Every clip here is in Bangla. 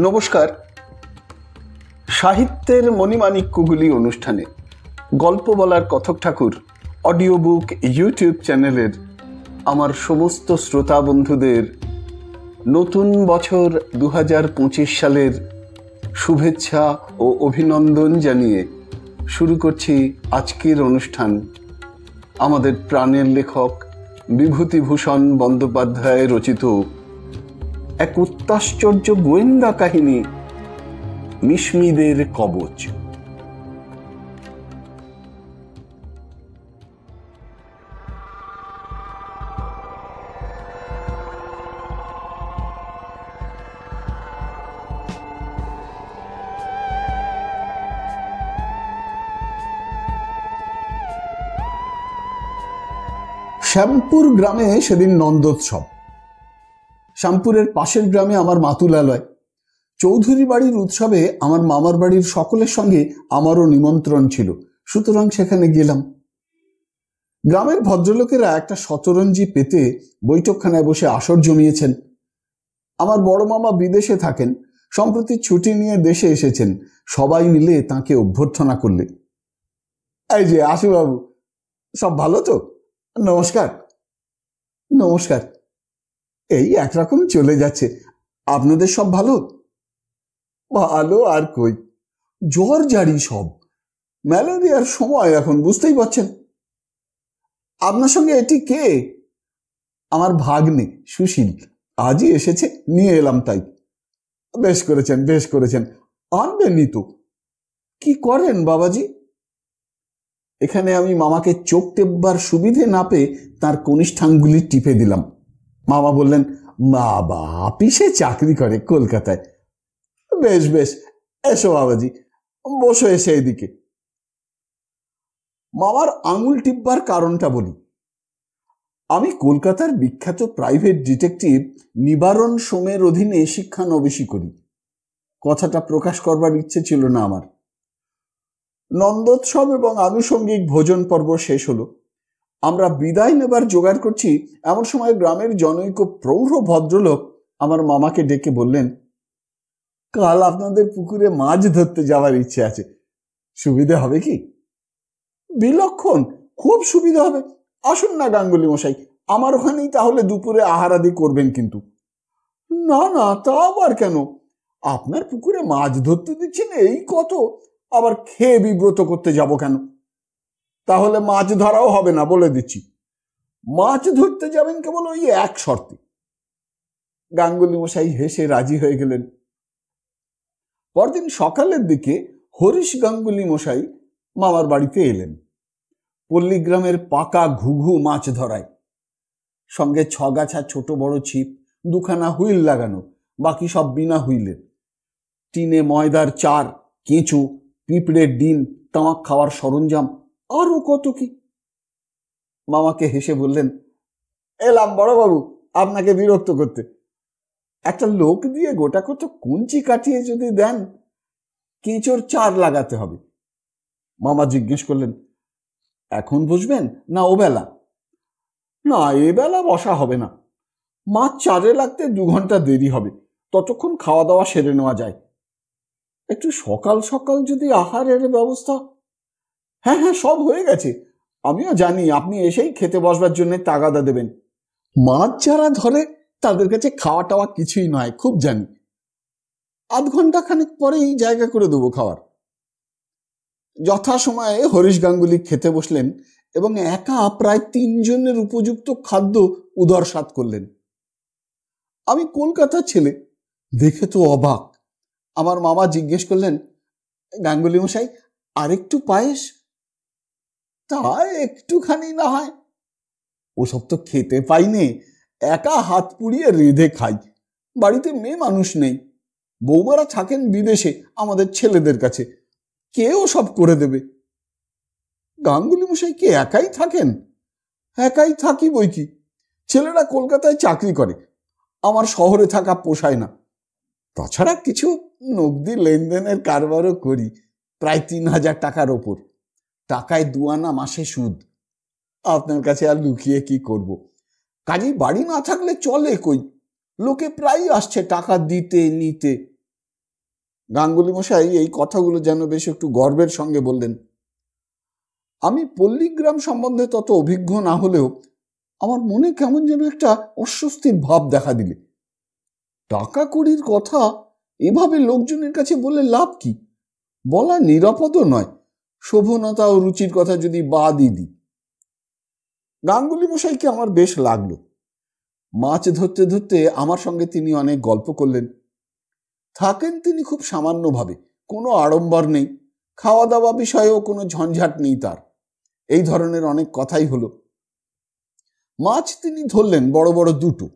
নমস্কার। সাহিত্যের মণিমাণিক্যগুলি অনুষ্ঠানে গল্প বলার কথক ঠাকুর অডিও বুক ইউটিউব চ্যানেলের আমার সমস্ত শ্রোতা বন্ধুদের নতুন বছর 2025 সালের শুভেচ্ছা ও অভিনন্দন জানিয়ে শুরু করছি আজকের অনুষ্ঠান। আমাদের প্রাণের লেখক বিভূতিভূষণ বন্দ্যোপাধ্যায় রচিত এক অত্যাশ্চর্য গোয়েন্দা কাহিনী মিশমিদের কবচ। শ্যামপুর গ্রামে সেদিন নন্দোৎসব। শ্যামপুরের পাশের গ্রামে আমার মাতুলালয়। চৌধুরী বাড়ির উৎসবে আমার মামার বাড়ির সকলের সঙ্গে আমারও নিমন্ত্রণ ছিল, সুতরাং সেখানে গেলাম। গ্রামের ভদ্রলোকেরা একটা শতরঞ্জি পেতে বৈঠকখানায় বসে আসর জমিয়েছেন। আমার বড় মামা বিদেশে থাকেন, সম্প্রতি ছুটি নিয়ে দেশে এসেছেন। সবাই মিলে তাঁকে অভ্যর্থনা করলে। এই যে আশুবাবু, সব ভালো তো? নমস্কার। নমস্কার। এই একরকম চলে যাচ্ছে। আপনাদের সব ভালো? ভালো আর কই, জ্বর জারি সব, ম্যালেরিয়ার সময় এখন, বুঝতেই পারছেন। আপনার সঙ্গে এটি কে? আমার ভাগ্নে সুশীল, আজই এসেছে, নিয়ে এলাম তাই। বেশ করেছেন, বেশ করেছেন, আনবেনই তো। কি করেন বাবাজি? এখানে আমি মামাকে চোখ টেপবার সুবিধে না পেয়ে তাঁর কনিষ্ঠাঙ্গুলি টিপে দিলাম। মামা বললেন, বাবা অফিসে চাকরি করে কলকাতায়। বেশ বেশ, এসো বাবাজি, বসো এসে এদিকে। মামার আঙুল টিপবার কারণটা বলি। আমি কলকাতার বিখ্যাত প্রাইভেট ডিটেকটিভ নিবারণ সোমের অধীনে শিক্ষানবিশি করি। কথাটা প্রকাশ করবার ইচ্ছে ছিল না আমার। নন্দোৎসব এবং আনুষঙ্গিক ভোজন পর্ব শেষ হলো। আমরা বিদায় নেবার জোগাড় করছি, এমন সময় গ্রামের জনৈক প্রৌঢ় ভদ্রলোক আমার মামাকে ডেকে বললেন, কাল আপনাদের পুকুরে মাছ ধরতে যাওয়ার ইচ্ছে আছে, সুবিধে হবে কি? বিলক্ষণ, খুব সুবিধা হবে। আসুন না গাঙ্গুলি মশাই, আমার ওখানেই তাহলে দুপুরে আহারাদি করবেন। কিন্তু না না, তা আবার কেন? আপনার পুকুরে মাছ ধরতে দিচ্ছেন এই কত, আবার খেয়ে বিব্রত করতে যাব কেন? তাহলে মাছ ধরাও হবে না, বলে দিচ্ছি। মাছ ধরতে যাবেন কেবল ওই এক শর্তে। গাঙ্গুলি মশাই হেসে রাজি হয়ে গেলেন। পরদিন সকালের দিকে হরিশ গাঙ্গুলি মশাই মামার বাড়িতে এলেন। পল্লীগ্রামের পাকা ঘুঘু মাছ ধরায়, সঙ্গে ছগাছা ছোট বড় ছিপ, দুখানা হুইল লাগানো, বাকি সব বিনা হুইলের। টিনে ময়দার চার, কেঁচো, পিঁপড়ের ডিম, তামাক খাওয়ার সরঞ্জাম, আরো কত কি। মামাকে হেসে বললেন, এলাম বড়বাবু আপনাকে বিরক্ত করতে। একটা লোক দিয়ে গোটা কত কুঞ্চি কাটিয়ে যদি দেন, কেঁচোর চার লাগাতে হবে। মামা জিজ্ঞেস করলেন, এখন বসবেন না ও বেলা? না, এ বেলা বসা হবে না, মাছ চারে লাগতে 2 ঘন্টা দেরি হবে, ততক্ষণ খাওয়া দাওয়া সেরে নেওয়া যায়। একটু সকাল সকাল যদি আহারের ব্যবস্থা। হ্যাঁ হ্যাঁ, সব হয়ে গেছে। আমিও জানি আপনি এসেই খেতে বসবার জন্য তাগাদা দেবেন। মাছ যারা ধরে তাদের কাছে খাওয়া টাওয়া কিছুই নয়, খুব জানি। 1/2 ঘন্টা খানিক পরেই জায়গা করে দেবো খাওয়ার। যথাসময়ে হরিশ গাঙ্গুলি খেতে বসলেন এবং একা প্রায় 3 জনের উপযুক্ত খাদ্য উদরসাৎ করলেন। আমি কলকাতার ছেলে, দেখে তো অবাক। আমার মামা জিজ্ঞেস করলেন, গাঙ্গুলি মশাই আরেকটু পায়েস? তা একটুখানি না হয়। ওসব তো খেতে পাইনি, একা হাত পুড়িয়ে রেঁধে খাই। বাড়িতে মেয়ে মানুষ নেই, বৌমারা থাকেন বিদেশে আমাদের ছেলেদের কাছে, কেউ সব করে দেবে। গাঙ্গুলি মশাই কি একাই থাকেন? একাই থাকি বই কি, ছেলেরা কলকাতায় চাকরি করে, আমার শহরে থাকা পোষায় না। তাছাড়া কিছু নগদি লেনদেনের কারবারও করি, প্রায় 3000 টাকার ওপর। টাকায় 2 আনা মাসে সুদ। আপনার কাছে আর লুকিয়ে কি করব? কাজেই বাড়ি না থাকলে চলে কই, লোকে প্রায় আসছে টাকা দিতে নিতে। গাঙ্গুলি মশাই এই কথাগুলো যেন বেশ একটু গর্বের সঙ্গে বললেন। আমি পল্লীগ্রাম সম্বন্ধে তত অভিজ্ঞ না হলেও আমার মনে কেমন যেন একটা অস্বস্তির ভাব দেখা দিলে। টাকা কড়ির কথা এভাবে লোকজনের কাছে বলে লাভ কি? বলা নিরাপদও নয়, শোভনতা ও রুচির কথা যদি বাদই দিই। গাঙ্গুলি মশাইকে আমার বেশ লাগলো। মাছ ধরতে ধরতে আমার সঙ্গে তিনি অনেক গল্প করলেন। থাকেন তিনি খুব সামান্যভাবে, কোনো আড়ম্বর নেই, খাওয়া দাওয়া বিষয়েও কোনো ঝঞ্ঝাট নেই তার। এই ধরনের অনেক কথাই হলো। মাছ তিনি ধরলেন বড় বড় দুটো,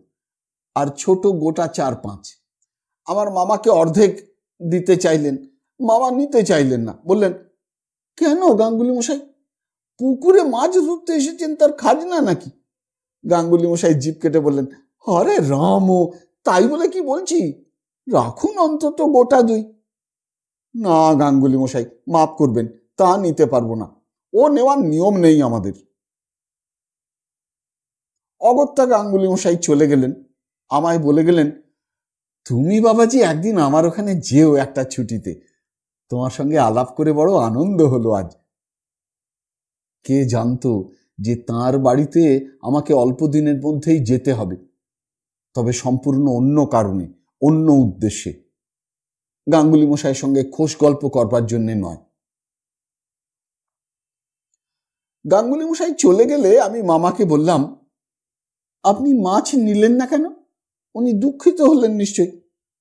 আর ছোট গোটা 4-5। আমার মামাকে অর্ধেক দিতে চাইলেন, মামা নিতে চাইলেন না, বললেন, কেন গাঙ্গুলি মশাই, পুকুরে মাছ ধরতে এসেছেন তার খাজনা নাকি? গাঙ্গুলি মশাই জিভ কেটে বললেন, আরে রাম, তাই বলে কি বলছি, রাখুন অন্তত গোটা 2। না গাঙ্গুলি মশাই, মাফ করবেন, তা নিতে পারবো না, ও নেওয়ার নিয়ম নেই আমাদের। অগত্যা গাঙ্গুলি মশাই চলে গেলেন। আমায় বলে গেলেন, তুমি বাবাজি একদিন আমার ওখানে যেও একটা ছুটিতে, তোমার সঙ্গে আলাপ করে বড় আনন্দ হলো আজ। কে জানতো যে তার বাড়িতে আমাকে অল্প দিনের মধ্যেই যেতে হবে, তবে সম্পূর্ণ অন্য কারণে, অন্য উদ্দেশ্যে, গাঙ্গুলি মশাইয়ের সঙ্গে খোশ গল্প করবার জন্য নয়। গাঙ্গুলি মশাই চলে গেলে আমি মামাকে বললাম, আপনি মাছ নিলেন না কেন? উনি দুঃখিত হলেন নিশ্চয়ই।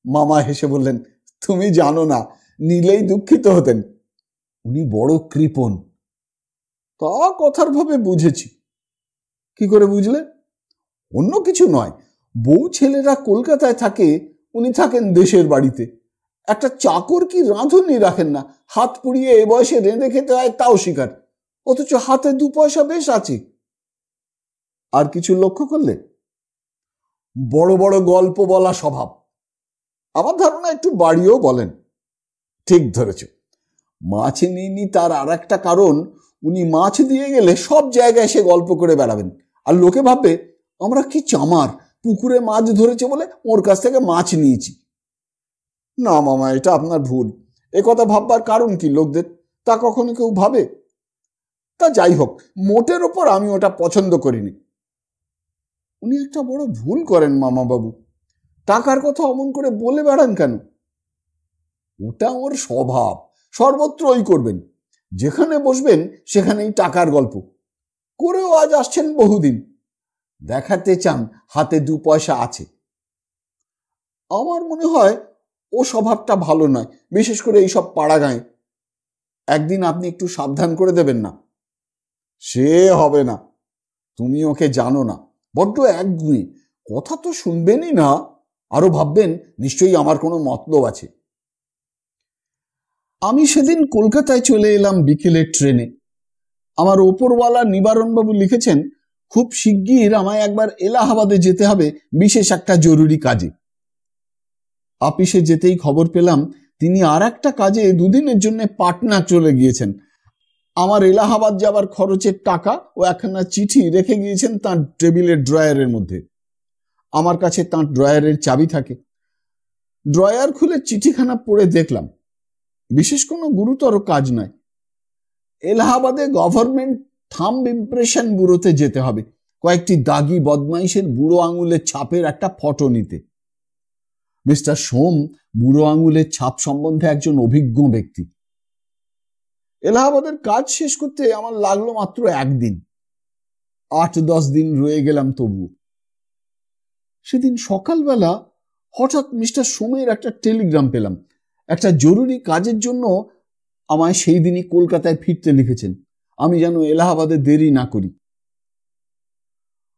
মামা হেসে বললেন, তুমি জানো না, নিলেই দুঃখিত হতেন, উনি বড় কৃপণ। তা কথার ভাবে বুঝেছি। কি করে বুঝলে? অন্য কিছু নয়, বউ ছেলেরা কলকাতায় থাকে, উনি থাকেন দেশের বাড়িতে। একটা চাকর কি রাঁধুনি রাখেন না, হাত পুড়িয়ে এ বয়সে রেঁধে খেতে হয় তাও স্বীকার, অথচ হাতে 2 পয়সা বেশ আছে। আর কিছু লক্ষ্য করলে? বড় বড় গল্প বলা স্বভাব। আমার ধারণা একটু বাড়িও বলেন। ঠিক ধরেছ। মাছ নিইনি তার আর একটা কারণ, উনি মাছ দিয়ে গেলে সব জায়গায় সে গল্প করে বেড়াবেন, আর লোকে ভাববে আমরা কি চামার, পুকুরে মাছ ধরেছে বলে ওর কাছ থেকে মাছ নিয়েছি। না মামা, এটা আপনার ভুল। এ কথা ভাববার কারণ কি লোকদের, তা কখনো কেউ ভাবে? তা যাই হোক, মোটের ওপর আমি ওটা পছন্দ করিনি। উনি একটা বড় ভুল করেন মামা বাবু, টাকার কথা অমন করে বলে বেড়ান কেন? ওটা ওর স্বভাব, সর্বত্রই করবেন, যেখানে বসবেন সেখানেই টাকার গল্প করেও আজ আসছেন বহুদিন, দেখাতে চান হাতে 2 পয়সা আছে। আমার মনে হয় ও স্বভাবটা ভালো নয়, বিশেষ করে এইসব পাড়া গাঁয়ে। একদিন আপনি একটু সাবধান করে দেবেন না? সে হবে না, তুমি ওকে জানো না, বড্ড একগুঁয়ে, কথা তো শুনবেনই না, আরো ভাববেন নিশ্চয়ই আমার কোনো মতলব আছে। আমি সেদিন কলকাতায় চলে এলাম বিকেলের ট্রেনে। আমার ওপরওয়ালা নিবারণবাবু লিখেছেন, খুব শিগগির আমায় একবার এলাহাবাদে যেতে হবে বিশেষ একটা জরুরি কাজে। আপিসে যেতেই খবর পেলাম তিনি আর একটা কাজে 2 দিনের জন্য পাটনা চলে গিয়েছেন। আমার এলাহাবাদ যাবার খরচের টাকা ও একখানা চিঠি রেখে গিয়েছেন তাঁর টেবিলের ড্রয়ারের মধ্যে। আমার কাছে তাঁর ড্রয়ারের চাবি থাকে। ড্রয়ার খুলে চিঠিখানা পড়ে দেখলাম, বিশেষ কোনো গুরুতর কাজ নয়। এলাহাবাদে গভর্নমেন্ট থাম্ব ইমপ্রেশন ব্যুরোতে যেতে হবে, কয়েকটি দাগি বদমাইশের বুড়ো আঙুলের ছাপের একটা ফটো নিতে। মিস্টার সোম বুড়ো আঙুলের ছাপ সম্বন্ধে একজন অভিজ্ঞ ব্যক্তি। এলাহাবাদের কাজ শেষ করতে আমার লাগলো মাত্র 1 দিন। 8-10 দিন রয়ে গেলাম তবু। সেদিন সকালবেলা হঠাৎ মিস্টার সোমের একটা টেলিগ্রাম পেলাম, একটা জরুরি কাজের জন্য আমায় সেই দিনই কলকাতায় ফিরতে লিখেছেন, আমি যেন এলাহাবাদে দেরি না করি।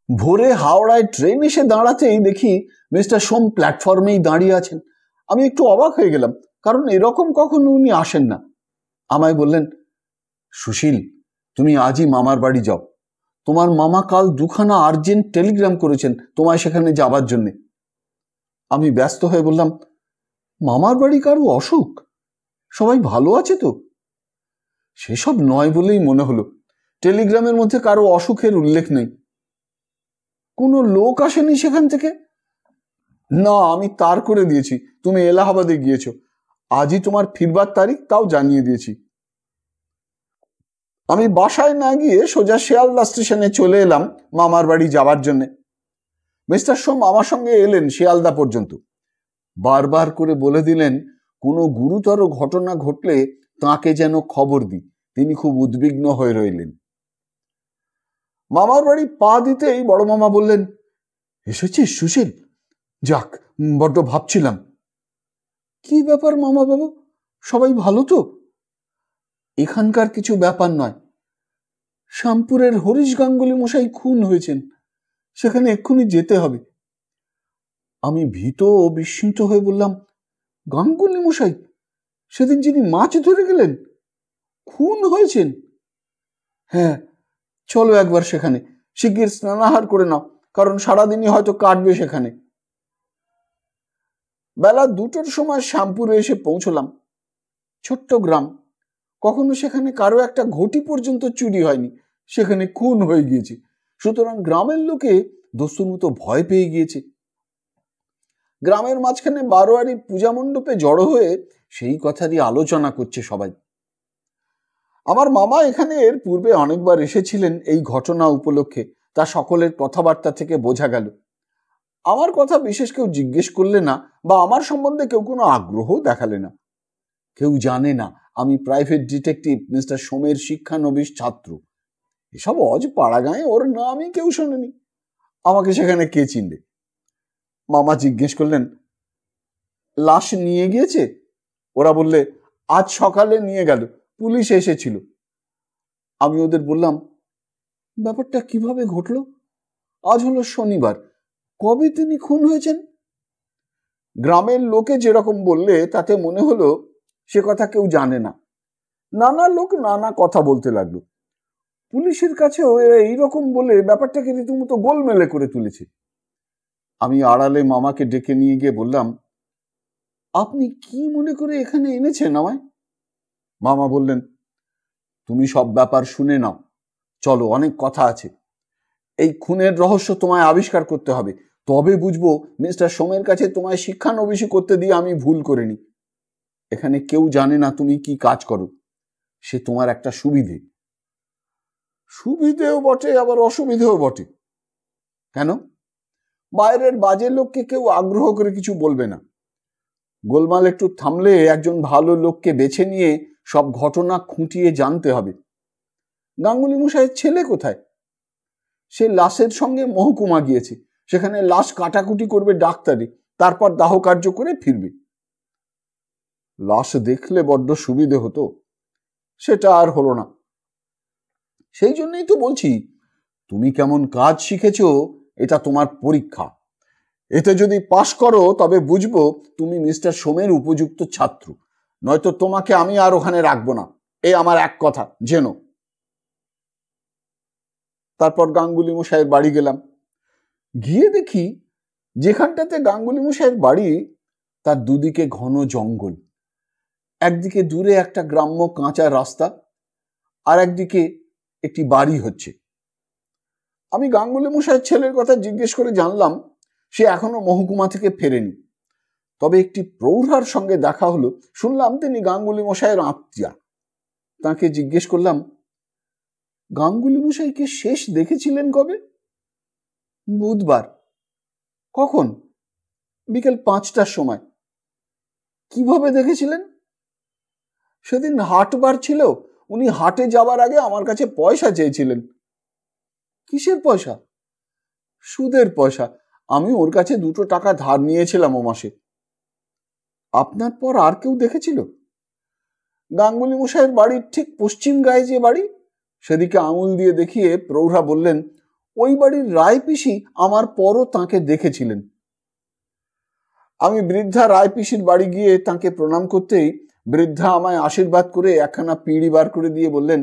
ভোরে হাওড়ায় ট্রেন এসে দাঁড়াতেই দেখি মিস্টার সোম প্ল্যাটফর্মেই দাঁড়িয়ে আছেন। আমি একটু অবাক হয়ে গেলাম, কারণ এরকম কখনো উনি আসেন না। আমায় বললেন, সুশীল, তুমি আজই মামার বাড়ি যাও, তোমার মামা কাল 2খানা আর্জেন্ট টেলিগ্রাম করেছেন তোমায় সেখানে যাবার জন্যে। আমি ব্যস্ত হয়ে বললাম, মামার বাড়ি কারো অসুখ? সবাই ভালো আছে তো? সেসব নয় বলেই মনে হলো, টেলিগ্রামের মধ্যে কারো অসুখের উল্লেখ নেই। কোনো লোক আসেনি সেখান থেকে? না, আমি তার করে দিয়েছি তুমি এলাহাবাদে গিয়েছো, আজই তোমার ফিরবার তারিখ, তাও জানিয়ে দিয়েছি। আমি বাসায় না গিয়ে সোজা শিয়ালদা স্টেশনে চলে এলাম মামার বাড়ি যাবার জন্যে। মিস্টার সোম আমার সঙ্গে এলেন শিয়ালদা পর্যন্ত। বারবার করে বলে দিলেন কোনো গুরুতর ঘটনা ঘটলে তাকে যেন খবর দিই। তিনি খুব উদ্বিগ্ন হয়ে রইলেন। মামার বাড়ি পা দিতেই বড় মামা বললেন, এসেছিস সুশীল? যাক, বড্ড ভাবছিলাম। কি ব্যাপার মামা বাবু, সবাই ভালো তো? এখানকার কিছু ব্যাপার নয়, শ্যামপুরের হরিশ গাঙ্গুলি মশাই খুন হয়েছেন, সেখানে এক্ষুনি যেতে হবে। আমি ভীত ও বিস্মিত হয়ে বললাম, গাঙ্গুলি মশাই? সেদিন যিনি মাছ ধরে গেলেন, খুন হয়েছেন? হ্যাঁ, চলো একবার সেখানে, শিগগির স্নানাহার করে নাও, কারণ সারাদিনই হয়তো কাটবে সেখানে। বেলা 2টোর সময় শ্যামপুরে এসে পৌঁছলাম। ছোট্ট গ্রাম, কখনো সেখানে কারো একটা ঘটি পর্যন্ত চুরি হয়নি, সেখানে খুন হয়ে গিয়েছে। সুতরাং গ্রামের লোকে দস্তুর মতো ভয় পেয়ে গিয়েছে। গ্রামের মাঝখানে বারোয়ারি পূজা মণ্ডপে জড়ো হয়ে সেই কথারই আলোচনা করছে সবাই। আমার মামা এখানে এর পূর্বে অনেকবার এসেছিলেন এই ঘটনা উপলক্ষে, তা সকলের কথাবার্তা থেকে বোঝা গেল। আমার কথা বিশেষ কেউ জিজ্ঞেস করলে না, বা আমার সম্বন্ধে কেউ কোনো আগ্রহ দেখালে না। কেউ জানে না আমি প্রাইভেট ডিটেকটিভ মিস্টার সোমের শিক্ষানবিশ ছাত্র। এসব অজ পাড়াগাঁয়ে ওর নামই কেউ শোনেনি, আমাকে সেখানে কে চিনবে? মামা জিজ্ঞেস করলেন, লাশ নিয়ে গিয়েছে? ওরা বললে, আজ সকালে নিয়ে গেল, পুলিশ এসেছিল। আমি ওদের বললাম, ব্যাপারটা কিভাবে ঘটল? আজ হলো শনিবার, কবে তিনি খুন হয়েছেন? গ্রামের লোকে যেরকম বললে তাতে মনে হলো সে কথা কেউ জানে না। নানা লোক নানা কথা বলতে লাগলো। পুলিশের কাছেও এরা এইরকম বলে ব্যাপারটাকে রীতিমতো গোলমেলে করে তুলেছে। আমি আড়ালে মামাকে ডেকে নিয়ে গিয়ে বললাম, আপনি কি মনে করে এখানে এনেছেন আমায়? মামা বললেন, তুমি সব ব্যাপার শুনে নাও, চলো, অনেক কথা আছে। এই খুনের রহস্য তোমায় আবিষ্কার করতে হবে, তবে বুঝবো মিস্টার সোমের কাছে তোমায় শিক্ষানবিশি করতে দিয়ে আমি ভুল করিনি। এখানে কেউ জানে না তুমি কি কাজ করো, সে তোমার একটা সুবিধে। সুবিধেও বটে, আবার অসুবিধেও বটে। কেন? বাইরের বাজে লোককে কেউ আগ্রহ করে কিছু বলবে না। গোলমাল একটু থামলে একজন ভালো লোককে বেছে নিয়ে সব ঘটনা খুঁটিয়ে জানতে হবে। গাঙ্গুলি মশাইয়ের ছেলে কোথায়? সে লাশের সঙ্গে মহকুমা গিয়েছে, সেখানে লাশ কাটাকুটি করবে ডাক্তারি, তারপর দাহ কার্য করে ফিরবে। লাশ দেখলে বড্ড সুবিধে হতো, সেটা আর হলো না। সেই জন্যই তো বলছি, তুমি কেমন কাজ শিখেছো এটা তোমার পরীক্ষা। এতে যদি পাশ করো তবে বুঝবো তুমি মিস্টার সোমের উপযুক্ত ছাত্র, নয়তো তোমাকে আমি আর ওখানে রাখবো না। এই আমার এক কথা, জেনো। তারপর গাঙ্গুলি মশাইয়ের বাড়ি গেলাম। গিয়ে দেখি যেখানটাতে গাঙ্গুলি মশাইয়ের বাড়ি তার দুদিকে ঘন জঙ্গল। একদিকে দূরে একটা গ্রাম্য কাঁচা রাস্তা, আর একদিকে একটি বাড়ি হচ্ছে। আমি গাঙ্গুলি মশাইয়ের ছেলের কথা জিজ্ঞেস করে জানলাম সে এখনো মহকুমা থেকে ফেরেনি। তবে একটি প্রৌঢ়ার সঙ্গে দেখা হলো, শুনলাম তিনি গাঙ্গুলি মশাইয়ের আত্মীয়া। তাকে জিজ্ঞেস করলাম, গাঙ্গুলি মশাইকে শেষ দেখেছিলেন কবে? বুধবার। কখন? বিকেল 5টার সময়। কিভাবে দেখেছিলেন? সেদিন হাটবার ছিল, উনি হাটে যাবার আগে আমার কাছে পয়সা চেয়েছিলেন। কিসের পয়সা? সুদের পয়সা। আমি ওর কাছে 2 টাকা ধার নিয়েছিলাম ও মাসে। আপনার পর আর কেউ দেখেছিল? গাঙ্গুলি মশাইয়ের বাড়ির ঠিক পশ্চিম গায়ে যে বাড়ি, সেদিকে আঙুল দিয়ে দেখিয়ে প্রৌঢ়া বললেন, ওই বাড়ির রায়পিসি আমার পরও তাকে দেখেছিলেন। আমি বৃদ্ধা রায়পিসির বাড়ি গিয়ে তাকে প্রণাম করতেই বৃদ্ধা আমায় আশীর্বাদ করে একখানা পিঁড়ি বার করে দিয়ে বললেন,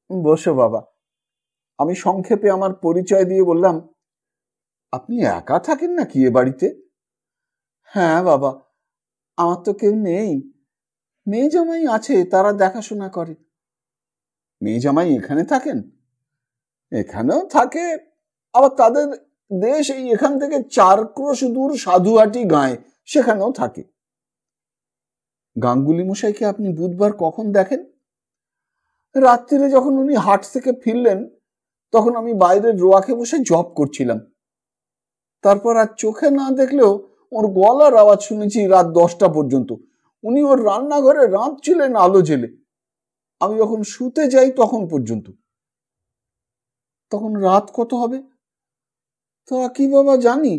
বসো বাবা। আমি সংক্ষেপে আমার পরিচয় দিয়ে বললাম, আপনি একা থাকেন নাকি এ বাড়িতে? হ্যাঁ বাবা, আমার তো কেউ নেই, মেয়ে জামাই আছে, তারা দেখাশোনা করে। মেয়ে জামাই এখানে থাকেন? এখানেও থাকে, আবার তাদের দেশ এই এখান থেকে 4 ক্রোশ দূর সাধুহাটি গাঁয়ে, সেখানেও থাকে। গাঙ্গুলি মশাইকে আপনি বুধবার কখন দেখেন? রাত্রিরে যখন উনি হাট থেকে ফিরলেন, তখন আমি বাইরের রোয়াকে বসে জব করছিলাম। তারপর আর চোখে না দেখলেও ওর গলার আওয়াজ শুনেছি রাত 10টা পর্যন্ত। উনি ওর রান্নাঘরে রাঁধছিলেন আলো জেলে। আমি যখন শুতে যাই তখন পর্যন্ত। তখন রাত কত হবে তা কি বাবা জানি।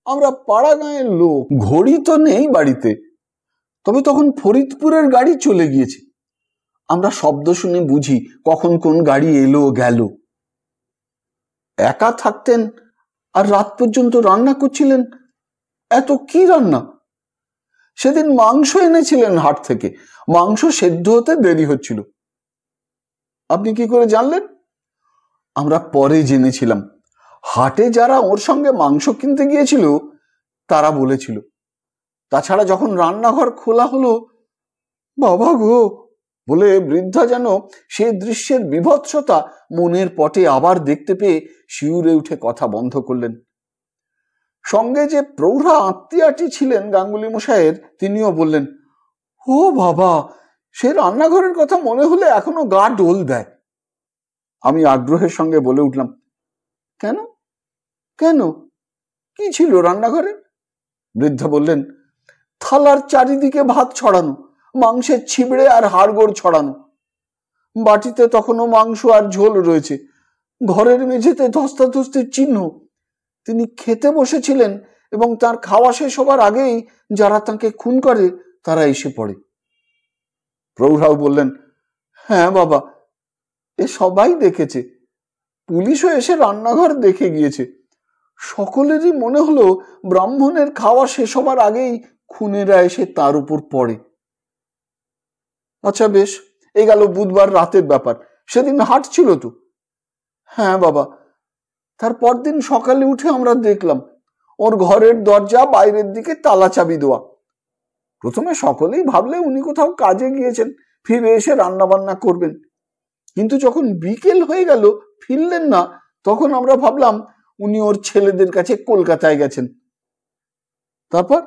আমরা পাড়া গাঁয়ের লোক, ঘড়ি তো নেই বাড়িতে। তবে তখন ফরিদপুরের গাড়ি চলে গিয়েছে। আমরা শব্দ শুনে বুঝি কখন কোন গাড়ি এলো গেল। একা থাকতেন আর রাত পর্যন্ত রান্না করছিলেন। এত কি রান্না? সেদিন মাংস এনেছিলেন হাট থেকে। মাংস সেদ্ধ হতে দেরি হচ্ছিল। আপনি কি করে জানলেন? আমরা পরে জেনেছিলাম। হাটে যারা ওর সঙ্গে মাংস কিনতে গিয়েছিল তারা বলেছিল। তাছাড়া যখন রান্নাঘর খোলা হলো, বাবা গো বলে বৃদ্ধা যেন সে দৃশ্যের বিভৎসতা মনের পটে আবার দেখতে পেয়ে শিউরে উঠে কথা বন্ধ করলেন। সঙ্গে যে প্রৌঢ়া আত্মীয়াটি ছিলেন গাঙ্গুলি মশাইয়ের, তিনিও বললেন, ও বাবা, সে রান্নাঘরের কথা মনে হলে এখনো গা ডোল দেয়। আমি আগ্রহের সঙ্গে বলে উঠলাম, কেন কেন, কি ছিল রান্নাঘরে? বৃদ্ধা বললেন, থালার চারিদিকে ভাত ছড়ানো, মাংসের ছিবড়ে আর হাড়গোড় ছড়ানো। বাটিতে তখনও মাংস আর ঝোল রয়েছে। ঘরের মেঝেতে ধস্তাধস্তির চিহ্ন। তিনি খেতে বসেছিলেন এবং তার খাওয়া শেষ হবার আগেই যারা তাকে খুন করে তারা এসে পড়ে। প্রৌঢ়াও বললেন, হ্যাঁ বাবা, এ সবাই দেখেছে। পুলিশও এসে রান্নাঘর দেখে গিয়েছে। সকলেরই মনে হলো ব্রাহ্মণের খাওয়া শেষ হবার আগেই খুনেরা এসে তার উপর পড়ে। আচ্ছা বেশ, এ গেল বুধবার রাতের ব্যাপার। সেদিন হাট ছিল তো? হ্যাঁ বাবা। তার পরদিন সকালে উঠে আমরা দেখলাম ওর ঘরের দরজা বাইরের দিকে তালা চাবি দেওয়া। প্রথমে সকলেই ভাবলে উনি কোথাও কাজে গিয়েছেন, ফিরে এসে রান্না বান্না করবেন। কিন্তু যখন বিকেল হয়ে গেল ফিরলেন না, তখন আমরা ভাবলাম উনি ওর ছেলেদের কাছে কলকাতায় গেছেন। তারপর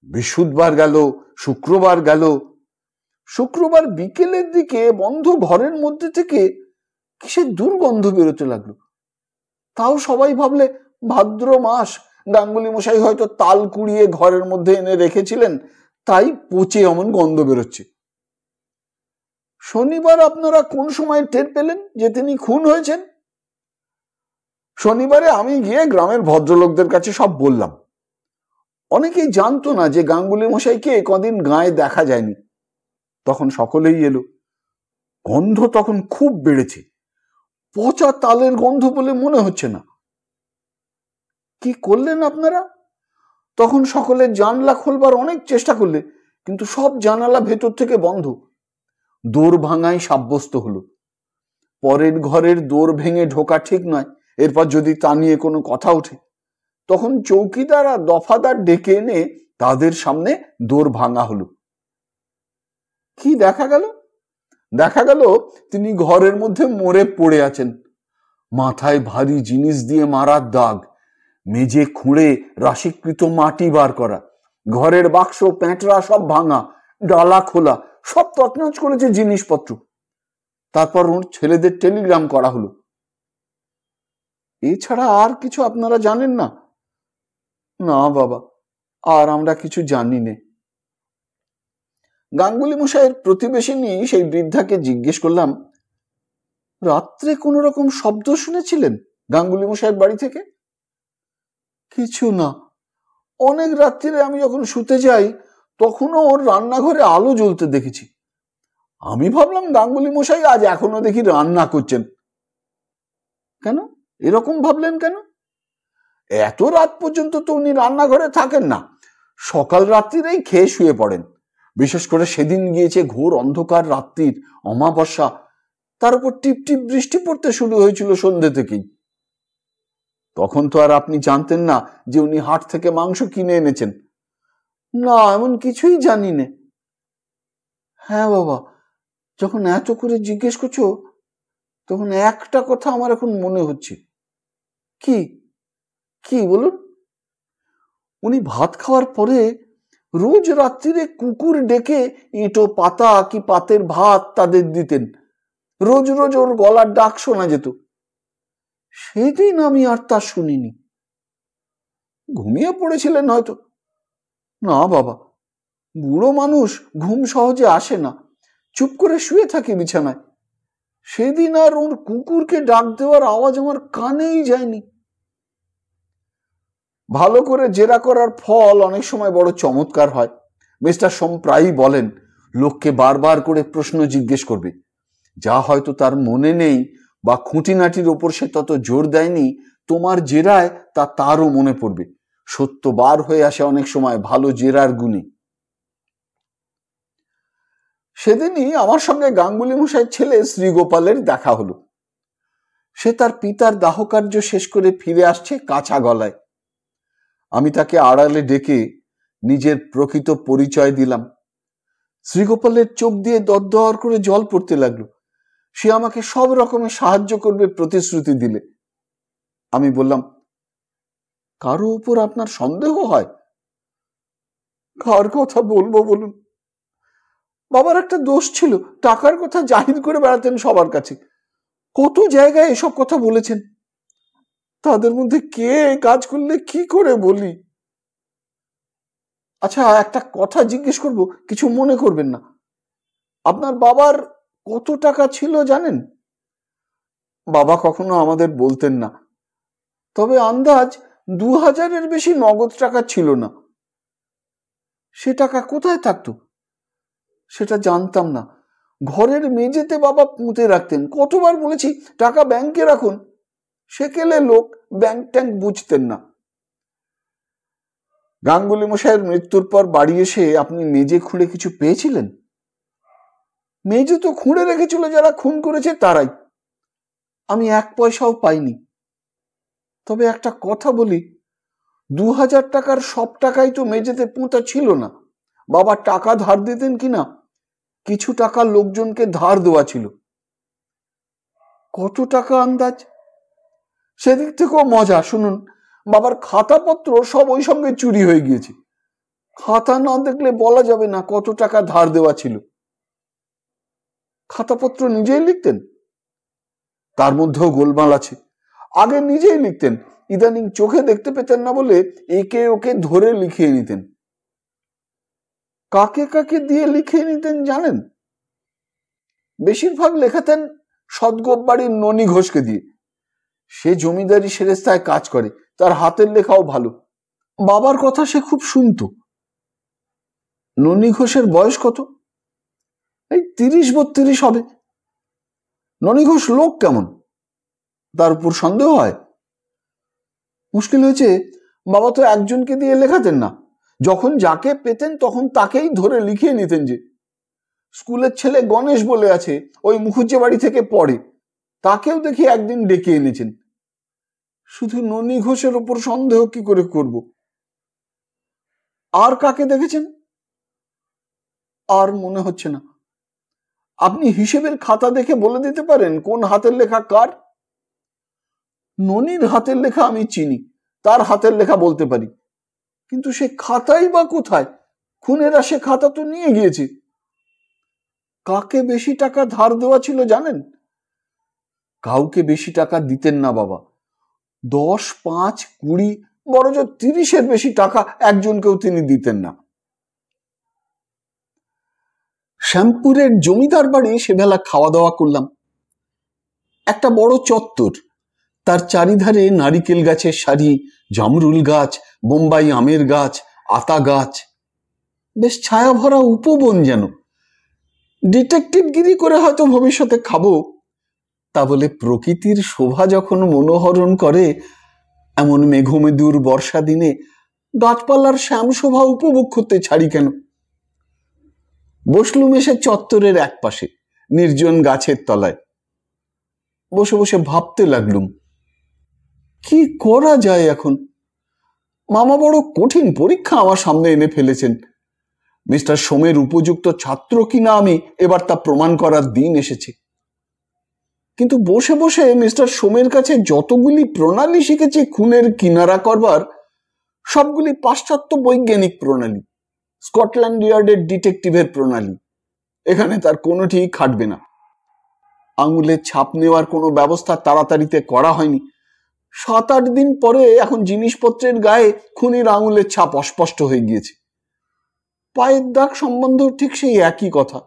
বৃহস্পতিবার গেল, শুক্রবার গেল। শুক্রবার বিকেলের দিকে বন্ধ ঘরের মধ্যে থেকে কিসের দুর্গন্ধ বেরোতে লাগলো। তাও সবাই ভাবলে ভাদ্র মাস, গাঙ্গুলি মশাই হয়তো তাল কুড়িয়ে ঘরের মধ্যে এনে রেখেছিলেন, তাই পচে এমন গন্ধ বেরোচ্ছে। শনিবার আপনারা কোন সময় টের পেলেন যে তিনি খুন হয়েছেন? শনিবারে আমি গিয়ে গ্রামের ভদ্রলোকদের কাছে সব বললাম। অনেকেই জানতো না যে গাঙ্গুলি মশাইকে কদিন গায়ে দেখা যায়নি। তখন সকলেই এলো। গন্ধ তখন খুব বেড়েছে। পচা তালের গন্ধ বলে মনে হচ্ছে না। কি করলেন আপনারা? তখন সকলে জানলা খোলবার অনেক চেষ্টা করলে, কিন্তু সব জানালা ভেতর থেকে বন্ধ। দোর ভাঙাই সাব্যস্ত হলো। পরের ঘরের দোর ভেঙে ঢোকা ঠিক নয়। এরপর যদি তা নিয়ে কোনো কথা ওঠে, তখন চৌকিদার আর দফাদার ডেকে এনে তাদের সামনে দোর ভাঙা হলো। কি দেখা গেল? দেখা গেল তিনি ঘরের মধ্যে মরে পড়ে আছেন। মাথায় ভারী জিনিস দিয়ে মারার দাগ, মেঝে খুঁড়ে রাশিকৃত মাটি বার করা, ঘরের বাক্স প্যাঁটরা সব ভাঙা, ডালা খোলা, সব তছনছ করেছে জিনিসপত্র। তারপর ওর ছেলেদের টেলিগ্রাম করা হলো। এছাড়া আর কিছু আপনারা জানেন না? না বাবা, আর আমরা কিছু জানি না। গাঙ্গুলি মশাইয়ের প্রতিবেশিনী সেই বৃদ্ধাকে জিজ্ঞেস করলাম, রাত্রে কোন রকম শব্দ শুনেছিলেন গাঙ্গুলি মশাইয়ের বাড়ি থেকে? কিছু না। অনেক রাত্রিরে আমি যখন শুতে যাই তখনও ওর রান্নাঘরে আলো জ্বলতে দেখেছি। আমি ভাবলাম গাঙ্গুলি মশাই আজ এখনো দেখি রান্না করছেন। কেন এরকম ভাবলেন কেন? এত রাত পর্যন্ত তো উনি রান্নাঘরে থাকেন না। সকাল রাত্রিরেই খেয়ে শুয়ে পড়েন। বিশেষ করে সেদিন গিয়েছে ঘোর অন্ধকার রাত্রির অমাবস্যা, তার উপর টিপ টিপ বৃষ্টি পড়তে শুরু হয়েছিল সন্ধ্যে থেকেই। তখন তো আর আপনি জানতেন না যে উনি হাট থেকে মাংস কিনে এনেছেন? না, এমন কিছুই জানি না। হ্যাঁ বাবা, যখন এত করে জিজ্ঞেস করছো তখন একটা কথা আমার এখন মনে হচ্ছে। কি কি বলুন? উনি ভাত খাওয়ার পরে রোজ রাত্রিরে কুকুর ডেকে ইঁটো পাতা কি পাতের ভাত তাদের দিতেন। রোজ রোজ ওর গলার ডাক শোনা যেত। সেদিন আমি আর তা শুনিনি। ঘুমিয়ে পড়েছিলেন হয়তো। না বাবা, বুড়ো মানুষ ঘুম সহজে আসে না, চুপ করে শুয়ে থাকে বিছানায়। সেদিন আর ওর কুকুরকে ডাক দেওয়ার আওয়াজ আমার কানেই যায়নি। ভালো করে জেরা করার ফল অনেক সময় বড় চমৎকার হয়। মিস্টার সোম প্রায়ই বলেন, লোককে বারবার করে প্রশ্ন জিজ্ঞেস করবে, যা হয়তো তার মনে নেই বা খুঁটিনাটির ওপর সে তত জোর দেয়নি, তোমার জেরায় তা তারও মনে পড়বে। সত্য বার হয়ে আসে অনেক সময় ভালো জেরার গুণে। সেদিনই আমার সঙ্গে গাঙ্গুলি মশাইয়ের ছেলে শ্রীগোপালের দেখা হলো। সে তার পিতার দাহকার্য শেষ করে ফিরে আসছে কাঁচা গলায়। আমি তাকে আড়ালে ডেকে নিজের প্রকৃত পরিচয় দিলাম। শ্রীগোপালের চোখ দিয়ে দরদর করে জল পড়তে লাগলো। সে আমাকে সব রকমের সাহায্য করবে প্রতিশ্রুতি দিলে। আমি বললাম, কারো উপর আপনার সন্দেহ হয়? কার কথা বলবো বলুন? বাবার একটা দোষ ছিল, টাকার কথা জাহির করে বেড়াতেন সবার কাছে। কত জায়গায় এসব কথা বলেছেন। তাদের মধ্যে কে কাজ করলে কি করে বলি? আচ্ছা, একটা কথা জিজ্ঞেস করব, কিছু মনে করবেন না। আপনার বাবার কত টাকা ছিল জানেন? বাবা কখনো আমাদের বলতেন না, তবে আন্দাজ 2000-এর বেশি নগদ টাকা ছিল না। সে টাকা কোথায় থাকতো সেটা জানতাম না। ঘরের মেঝেতে বাবা পুঁতে রাখতেন। কতবার বলেছি টাকা ব্যাংকে রাখুন, সেকেলে লোক, ব্যাংক ট্যাঙ্ক বুঝতেন না। গাঙ্গুলি মশাইয়ের মৃত্যুর পর বাড়ি এসে আপনি মেজে খুঁড়ে কিছু পেয়েছিলেন? মেজে তো খুঁড়ে রেখেছিল যারা খুন করেছে তারাই। আমি 1 পয়সাও পাইনি। তবে একটা কথা বলি, 2000 টাকার সব টাকাই তো মেঝেতে পোঁতা ছিল না। বাবা টাকা ধার দিতেন কিনা, কিছু টাকা লোকজনকে ধার দেওয়া ছিল। কত টাকা আন্দাজ? সেদিক থেকেও মজা শুনুন। বাবার খাতাপত্র সব ওই সঙ্গে চুরি হয়ে গিয়েছে। খাতা না দেখলে বলা যাবে না কত টাকা ধার দেওয়া ছিল। খাতাপত্র নিজেই লিখতেন, তার মধ্যেও গোলমাল আছে। আগে নিজেই লিখতেন, ইদানিং চোখে দেখতে পেতেন না বলে একে ওকে ধরে লিখিয়ে নিতেন। কাকে কাকে দিয়ে লিখিয়ে নিতেন জানেন? বেশিরভাগ লেখাতেন সদগোপ বাড়ির ননি ঘোষকে দিয়ে। সে জমিদারি সেরেস্তায় কাজ করে, তার হাতের লেখাও ভালো। বাবার কথা সে খুব শুনতো। ননি ঘোষের বয়স কত? এই 30-32 হবে। ননি ঘোষ লোক কেমন, তার উপর সন্দেহ হয়? মুশকিল হয়েছে, বাবা তো একজনকে দিয়ে লেখাতেন না। যখন যাকে পেতেন তখন তাকেই ধরে লিখিয়ে নিতেন। যে স্কুলের ছেলে গণেশ বলে আছে, ওই মুখুজ্জে বাড়ি থেকে পড়ে, তাকেও দেখি একদিন ডেকে এনেছেন। শুধু ননি ঘোষের উপর সন্দেহ কি করে করব? আর কাকে দেখেছেন? আর মনে হচ্ছে না। আপনি হিসেবের খাতা দেখে বলে দিতে পারেন কোন হাতের লেখা কার? ননির হাতের লেখা আমি চিনি, তার হাতের লেখা বলতে পারি, কিন্তু সে খাতাই বা কোথায়? খুনেরা সে খাতা তো নিয়ে গিয়েছে। কাকে বেশি টাকা ধার দেওয়া ছিল জানেন? কাউকে বেশি টাকা দিতেন না বাবা। 10, 5, 20, বড়জোর 30-এর বেশি টাকা একজনকেও তিনি দিতেন না। শ্যামপুরের জমিদার বাড়ি সেবেলা খাওয়া দাওয়া করলাম। একটা বড় চত্বর, তার চারিধারে নারিকেল গাছের সারি, জামরুল গাছ, বোম্বাই আমের গাছ, আতা গাছ, বেশ ছায়া ভরা উপবন যেন। ডিটেকটিভগিরি করে হয়তো ভবিষ্যতে খাবো, তা বলে প্রকৃতির শোভা যখন মনোহরণ করে, এমন মেঘমেদুর বর্ষা দিনে গাছপালার শ্যাম শোভা উপভোগ করতে ছাড়ি কেন? বসলুম এসে চত্বরের এক পাশে নির্জন গাছের তলায়। বসে বসে ভাবতে লাগলুম, কি করা যায় এখন? মামা বড় কঠিন পরীক্ষা আমার সামনে এনে ফেলেছেন। মিস্টার সোমের উপযুক্ত ছাত্র কিনা আমি, এবার তা প্রমাণ করার দিন এসেছে। কিন্তু বসে বসে মিস্টার সোমের কাছে যতগুলি প্রণালী শিখেছি খুনের কিনারা করবার, সবগুলি পাশ্চাত্য বৈজ্ঞানিক প্রণালী। স্কটল্যান্ড ইয়ার্ডের ডিটেকটিভের প্রণালী, এখানে তার কোনোটি খাটবে না। আঙুলের ছাপ নেওয়ার কোনো ব্যবস্থা তাড়াতাড়িতে করা হয়নি। 7-8 দিন পরে এখন জিনিসপত্রের গায়ে খুনির আঙুলের ছাপ অস্পষ্ট হয়ে গিয়েছে। পায়ের দাগ সম্বন্ধেও ঠিক সেই একই কথা।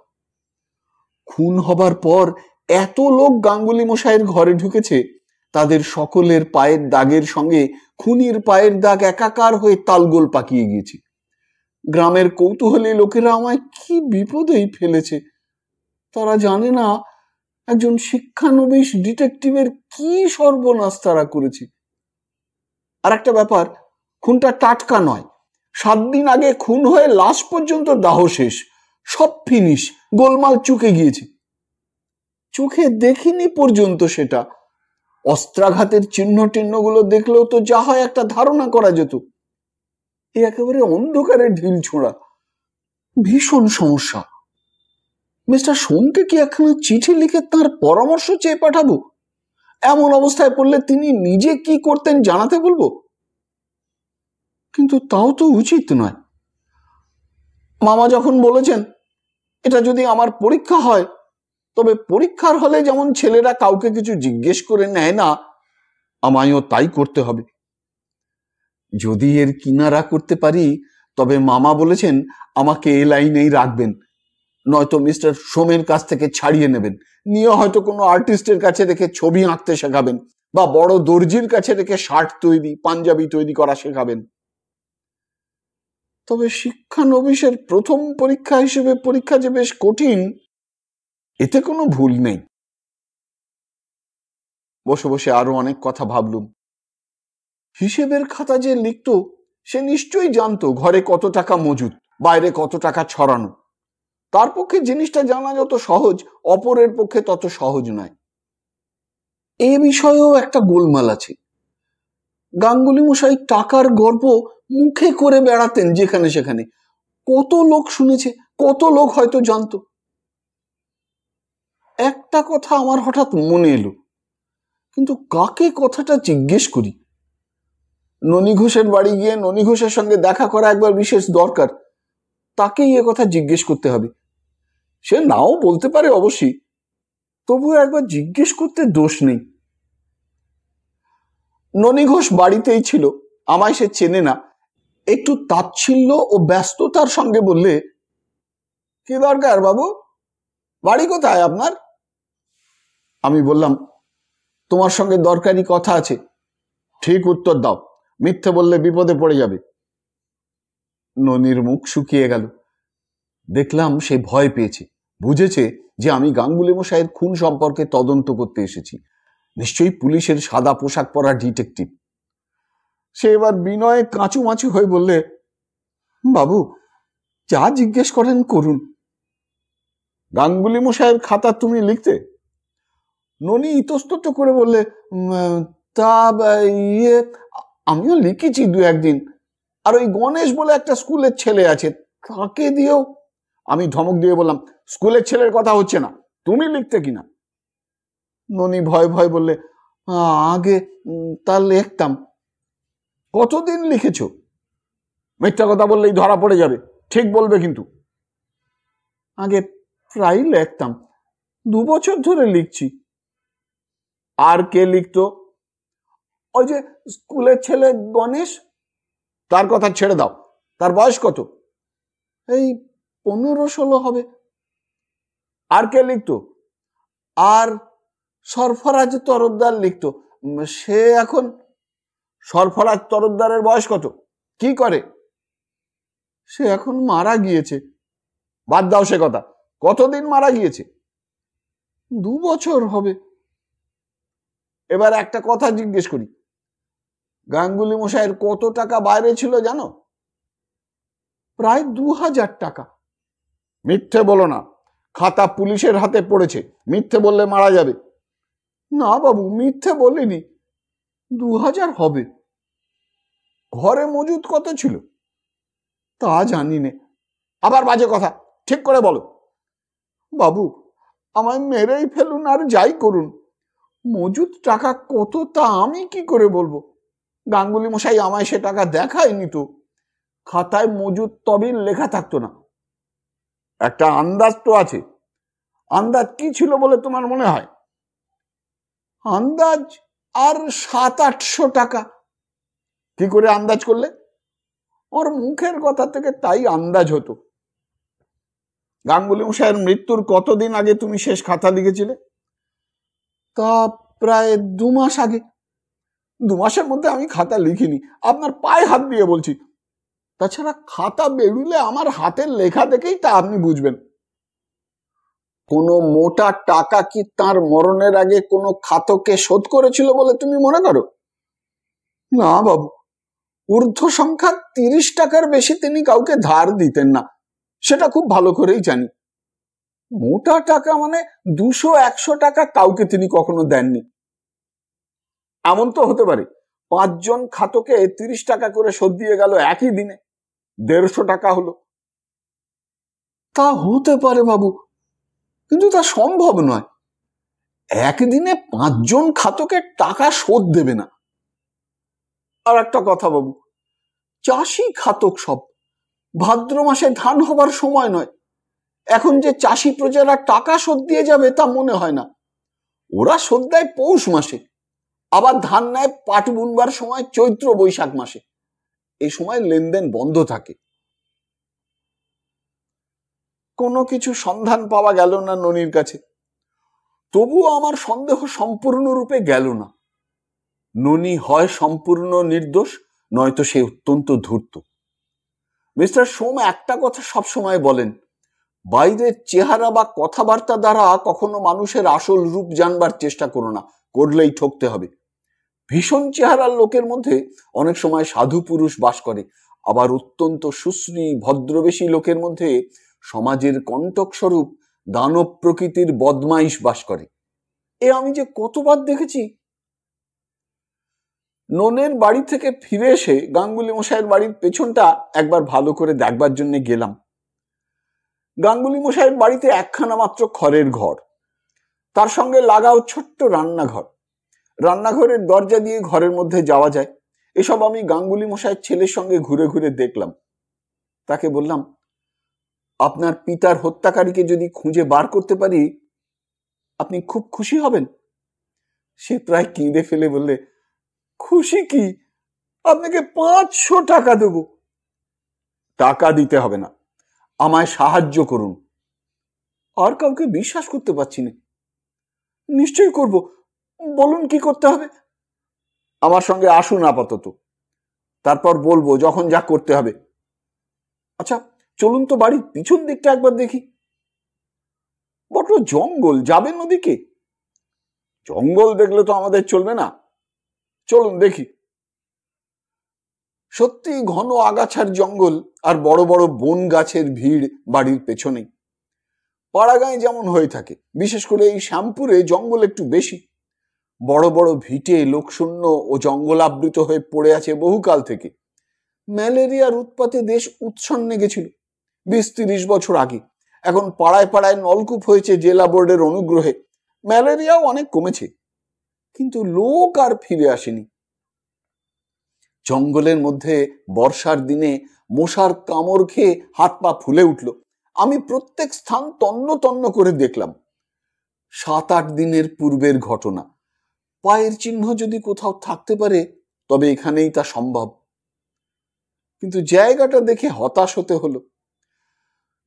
খুন হবার পর এত লোক গাঙ্গুলি মশাইয়ের ঘরে ঢুকেছে, তাদের সকলের পায়ের দাগের সঙ্গে খুনির পায়ের দাগ একাকার হয়ে তালগোল পাকিয়ে গিয়েছে। গ্রামের কৌতূহলী লোকেরা আমায় কি বিপদেই ফেলেছে। তারা জানে না একজন শিক্ষানবিশ ডিটেকটিভের কি সর্বনাশ তারা করেছে। আর একটা ব্যাপার, খুনটা টাটকা নয়। 7 দিন আগে খুন হয়ে লাশ পর্যন্ত দাহ শেষ, সব ফিনিশ, গোলমাল চুকে গিয়েছে। চোখে দেখিনি পর্যন্ত সেটা। অস্ত্রাঘাতের চিহ্নগুলো দেখলেও তো যা হয় একটা ধারণা করা যেত। একেবারে অন্ধকারে ঢিল ছোঁড়া, ভীষণ সমস্যা। মিস্টার সোমকে কি একখানা চিঠি লিখে তার পরামর্শ চেয়ে পাঠাবো? এমন অবস্থায় পড়লে তিনি নিজে কি করতেন জানাতে বলবো? কিন্তু তাও তো উচিত নয়। মামা যখন বলেছেন এটা যদি আমার পরীক্ষা হয়, তবে পরীক্ষার হলে যেমন ছেলেরা কাউকে কিছু জিজ্ঞেস করে নেয় না, আমায়ও তাই করতে হবে। যদি এর কিনারা করতে পারি, তবে মামা বলেছেন আমাকে এ লাইনেই রাখবেন, নয়তো মিস্টার সোমের কাছ থেকে ছাড়িয়ে নেবেন, নিয়ে হয়তো কোনো আর্টিস্টের কাছে রেখে ছবি আঁকতে শেখাবেন, বা বড় দর্জির কাছে রেখে শার্ট তৈরি, পাঞ্জাবি তৈরি করা শেখাবেন। তবে শিক্ষানবিশের প্রথম পরীক্ষা হিসেবে পরীক্ষা যে বেশ কঠিন, এতে কোনো ভুল নেই। বসে বসে আরো অনেক কথা ভাবলুম। হিসেবের খাতা যে লিখত, সে নিশ্চয়ই জানতো ঘরে কত টাকা মজুদ, বাইরে কত টাকা ছড়ানো। তার পক্ষে জিনিসটা জানা যত সহজ, অপরের পক্ষে তত সহজ নয়। এ বিষয়েও একটা গোলমাল আছে। গাঙ্গুলি মশাই টাকার গর্ব মুখে করে বেড়াতেন যেখানে সেখানে। কত লোক শুনেছে, কত লোক হয়তো জানতো। একটা কথা আমার হঠাৎ মনে এলো, কিন্তু কাকে কথাটা জিজ্ঞেস করি? ননী ঘোষের বাড়ি গিয়ে ননী ঘোষের সঙ্গে দেখা করা একবার বিশেষ দরকার। তাকেই এ কথা জিজ্ঞেস করতে হবে। সে নাও বলতে পারে অবশ্যই, তবুও একবার জিজ্ঞেস করতে দোষ নেই। ননী ঘোষ বাড়িতেই ছিল, আমায় সে চেনে না। একটু তাচ্ছিল্য ও ব্যস্ততার সঙ্গে বললে, কি দরকার বাবু? বাড়ি কোথায় আপনার? আমি বললাম, তোমার সঙ্গে দরকারি কথা আছে। ঠিক উত্তর দাও, মিথ্যে বললে বিপদে পড়ে যাবে। ননীর মুখ শুকিয়ে গেল। দেখলাম সে ভয় পেয়েছে, বুঝেছে যে আমি গাঙ্গুলি মশাইয়ের খুন সম্পর্কে তদন্ত করতে এসেছি, নিশ্চয়ই পুলিশের সাদা পোশাক পরা ডিটেকটিভ। সে এবার বিনয়ে কাঁচুমাচু হয়ে বললে, বাবু যা জিজ্ঞেস করেন করুন। গাঙ্গুলি মশাইয়ের খাতা তুমি লিখতে? ননী ইতস্তত করে বললে, তা ইয়ে আমিও লিখেছি 2-1 দিন। আর ওই গণেশ বলে একটা স্কুলের ছেলে আছে, তাকে দিয়েও। আমি ধমক দিয়ে বললাম, স্কুলের ছেলের কথা হচ্ছে না, তুমি লিখতে কিনা? ননী ভয় ভয় বললে, আগে তা লিখতাম। কতদিন লিখেছ? মিথ্যা কথা বললেই ধরা পড়ে যাবে, ঠিক বলবে কিন্তু। আগে প্রায় লিখতাম, 2 বছর ধরে লিখছি। আর কে লিখতো? ওই যে স্কুলের ছেলে গণেশ। তার কথা ছেড়ে দাও, তার বয়স কত? এই 15-16 হবে। আর কে লিখতো? আর সরফরাজ তরফদার লিখতো। সে এখন? সরফরাজ তরফদারের বয়স কত? কি করে? সে এখন মারা গিয়েছে। বাদ দাও সে কথা, কতদিন মারা গিয়েছে? 2 বছর হবে। এবার একটা কথা জিজ্ঞেস করি, গাঙ্গুলি মশাইয়ের কত টাকা বাইরে ছিল জানো? প্রায় 2000 টাকা। মিথ্যে বলো না, খাতা পুলিশের হাতে পড়েছে, মিথ্যে বললে মারা যাবে। না বাবু, মিথ্যে বলিনি, 2000 হবে। ঘরে মজুদ কত ছিল? তা জানি নে। আবার বাজে কথা, ঠিক করে বলো। বাবু আমায় মেরেই ফেলুন আর যাই করুন, মজুদ টাকা কত তা আমি কি করে বলবো? গাঙ্গুলি মশাই আমায় সে টাকা দেখায়নি তো। খাতায় মজুদ তবিল লেখা থাকতো না। একটা আন্দাজ তো আছে। আন্দাজ কি ছিল বলে তোমার মনে হয়? আন্দাজ আর 700-800 টাকা। কি করে আন্দাজ করলে? ওর মুখের কথা থেকে তাই আন্দাজ হতো। গাঙ্গুলি মশাইয়ের মৃত্যুর কতদিন আগে তুমি শেষ খাতা লিখেছিলে? তা প্রায় 2 মাস আগে। 2 মাসের মধ্যে আমি খাতা লিখিনি, আপনার পায়ে হাত দিয়ে বলছি। তাছাড়া খাতা বেরুলে আমার হাতের লেখা দেখেই তা আপনি বুঝবেন। কোনো মোটা টাকা কি তার মরণের আগে কোনো খাতকে শোধ করেছিল বলে তুমি মনে করো? না বাবু, ঊর্ধ্ব সংখ্যা 30 টাকার বেশি তিনি কাউকে ধার দিতেন না, সেটা খুব ভালো করেই জানি। মোটা টাকা মানে 200-100 টাকা কাউকে তিনি কখনো দেননি। এমন তো হতে পারে 5 জন খাতকে 30 টাকা করে শোধ দিয়ে গেল একই দিনে, 150 টাকা হলো। তা হতে পারে বাবু, কিন্তু তা সম্ভব নয়। একদিনে 5 জন খাতকে টাকা শোধ দেবে না। আর একটা কথা বাবু, চাষি খাতক সব। ভাদ্র মাসে ধান হবার সময় নয়, এখন যে চাষি প্রজারা টাকা শোধ দিয়ে যাবে তা মনে হয় না। ওরা শোধ দেয় পৌষ মাসে, আবার ধান নেয় পাট বুনবার সময় চৈত্র বৈশাখ মাসে। এই সময় লেনদেন বন্ধ থাকে। কোনো কিছু সন্ধান পাওয়া গেল না ননির কাছে। তবুও আমার সন্দেহ সম্পূর্ণরূপে গেল না। ননি হয় সম্পূর্ণ নির্দোষ, নয়তো সে অত্যন্ত ধূর্ত। মিস্টার সোম একটা কথা সবসময় বলেন, বাইরের চেহারা বা কথাবার্তা দ্বারা কখনো মানুষের আসল রূপ জানবার চেষ্টা করো না, করলেই ঠকতে হবে। ভীষণ চেহারার লোকের মধ্যে অনেক সময় সাধু পুরুষ বাস করে, আবার অত্যন্ত সুশ্রী ভদ্রবেশী লোকের মধ্যে সমাজের কণ্টক স্বরূপ দানব প্রকৃতির বদমাইশ বাস করে। এ আমি যে কতবার দেখেছি। ননের বাড়ি থেকে ফিরে এসে গাঙ্গুলি মশাইয়ের বাড়ির পেছনটা একবার ভালো করে দেখবার জন্য গেলাম। গাঙ্গুলি মশাইয়ের বাড়িতে একখানা মাত্র খড়ের ঘর, তার সঙ্গে লাগাও ছোট্ট রান্নাঘর। রান্নাঘরের দরজা দিয়ে ঘরের মধ্যে যাওয়া যায়। এসব আমি গাঙ্গুলি মশাইয়ের ছেলের সঙ্গে ঘুরে ঘুরে দেখলাম। তাকে বললাম, আপনার পিতার হত্যাকারীকে যদি খুঁজে বার করতে পারি আপনি খুব খুশি হবেন। সে প্রায় কেঁদে ফেলে বললে, খুশি কি, আপনাকে 500 টাকা দেব। টাকা দিতে হবে না, আমায় সাহায্য করুন। আর কাউকে বিশ্বাস করতে পারছি না। নিশ্চয়ই করব, বলুন কি করতে হবে। আমার সঙ্গে আসুন আপাতত, তারপর বলবো যখন যা করতে হবে। আচ্ছা চলুন তো বাড়ির পিছন দিকটা একবার দেখি। বড় জঙ্গল, যাবেন ওদিকে? জঙ্গল দেখলে তো আমাদের চলবে না, চলুন দেখি। সত্যি ঘন আগাছার জঙ্গল আর বড় বড় বন গাছের ভিড় বাড়ির পেছনেই। পাড়াগাঁয়ে যেমন হয়ে থাকে, বিশেষ করে এই শ্যামপুরে জঙ্গল একটু বেশি। বড় বড় ভিটে লোকশূন্য ও জঙ্গলাবৃত হয়ে পড়ে আছে বহুকাল থেকে। ম্যালেরিয়ার উৎপাতে দেশ উৎসন্নে গেছিল 20-30 বছর আগে। এখন পাড়ায় পাড়ায় নলকূপ হয়েছে জেলা বোর্ডের অনুগ্রহে। ম্যালেরিয়াও অনেক কমেছে, কিন্তু লোক আর ফিরে আসেনি। জঙ্গলের মধ্যে বর্ষার দিনে মশার কামড় খেয়ে হাত পা ফুলে উঠল। আমি প্রত্যেক স্থান তন্ন তন্ন করে দেখলাম। 7-8 দিনের পূর্বের ঘটনা। পায়ের চিহ্ন যদি কোথাও থাকতে পারে তবে এখানেই তা সম্ভব। কিন্তু জায়গাটা দেখে হতাশ হতে হলো।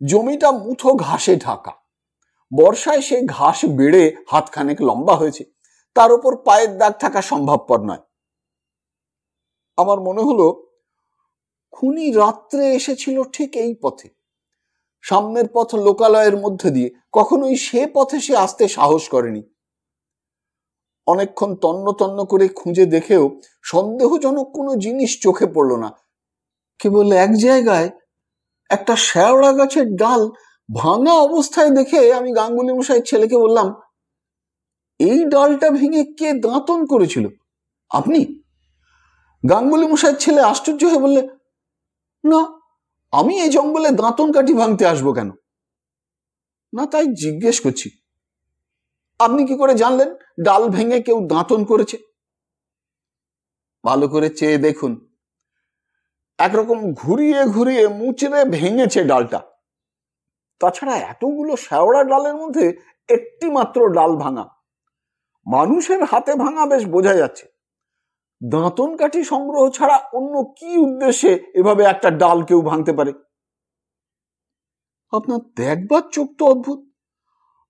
জমিটা মুঠো ঘাসে ঢাকা। বর্ষায় সেই ঘাস বেড়ে হাতখানেক লম্বা হয়েছে, তার উপর পায়ের দাগ থাকা সম্ভবপর নয়। আমার মনে হলো খুনি রাত্রে এসেছিল ঠিক এই পথে। সামনের পথ লোকালয়ের মধ্যে দিয়ে, কখনোই সে পথে সে আসতে সাহস করেনি। অনেকক্ষণ তন্ন তন্ন করে খুঁজে দেখেও সন্দেহজনক কোনো জিনিস চোখে পড়ল না। কেবল এক জায়গায় একটা শেওড়া গাছের ডাল ভাঙা অবস্থায় দেখে আমি গাঙ্গুলি মশাইয়ের ছেলেকে বললাম, এই ডালটা ভেঙে কে দাঁতন করেছিল? আপনি? গাঙ্গুলি মশাইয়ের ছেলে আশ্চর্য হয়ে বললে, না, আমি এই জঙ্গলে দাঁতন কাঠি ভাঙতে আসবো কেন? না, তাই জিজ্ঞেস করছি। আপনি কি করে জানলেন ডাল ভেঙে কেউ দাঁতন করেছে? ভালো করে চেয়ে দেখুন, একরকম ঘুরিয়ে ঘুরিয়ে মুচড়ে ভেঙেছে ডালটা। তাছাড়া এতগুলো শেওড়া ডালের মধ্যে একটি মাত্র ডাল ভাঙা। মানুষের হাতে ভাঙা বেশ বোঝা যাচ্ছে, দাঁতন কাঠি সংগ্রহ ছাড়া অন্য কি উদ্দেশ্যে এভাবে একটা ডাল কেউ ভাঙতে পারে? আপনার দেখবার চোখ তো অদ্ভুত,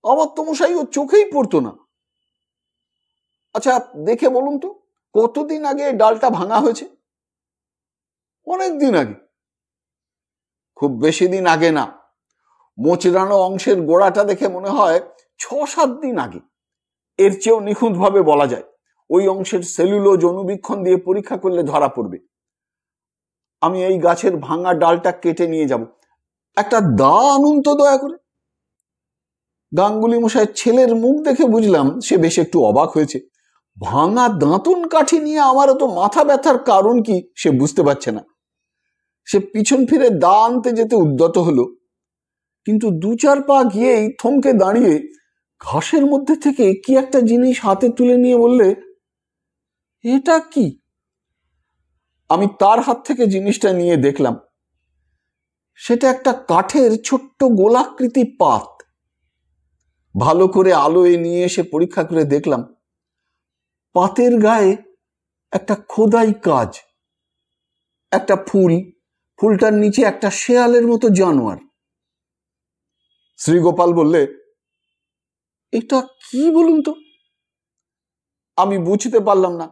আমার তো মশাই ও চোখেই পড়তো না। আচ্ছা দেখে বলুন তো, কতদিন আগে ডালটা ভাঙা হয়েছে? অনেক দিন আগে। খুব বেশি দিন আগে না, মোচড়ানো অংশের গোড়াটা দেখে মনে হয় 6-7 দিন আগে। এর চেয়েও নিখুঁত ভাবে বলা যায়, ওই অংশের সেলুলোজ অনুবীক্ষণ দিয়ে পরীক্ষা করলে ধরা পড়বে। আমি এই গাছের ভাঙা ডালটা কেটে নিয়ে যাব, একটা দা আনুন তো দয়া করে। গাঙ্গুলি মশাইয়ের ছেলের মুখ দেখে বুঝলাম সে বেশ একটু অবাক হয়েছে। ভাঙা দাঁতন কাঠি নিয়ে আমারও তো মাথা ব্যথার কারণ কি সে বুঝতে পারছে না। সে পিছন ফিরে দা আনতে যেতে উদ্যত হলো, কিন্তু 2-4 পা গিয়েই থমকে দাঁড়িয়ে ঘাসের মধ্যে থেকে কি একটা জিনিস হাতে তুলে নিয়ে বললে, এটা কি? আমি তার হাত থেকে জিনিসটা নিয়ে দেখলাম, সেটা একটা কাঠের ছোট্ট গোলাকৃতি পাত। ভালো করে আলোয় নিয়ে এসে পরীক্ষা করে দেখলাম, পাতের গায়ে একটা খোদাই কাজ, একটা ফুল, ফুলটার নিচে একটা শেয়ালের মতো জানোয়ার। শ্রীগোপাল বললে, এটা কি বলুন তো? আমি বুঝতে পারলাম না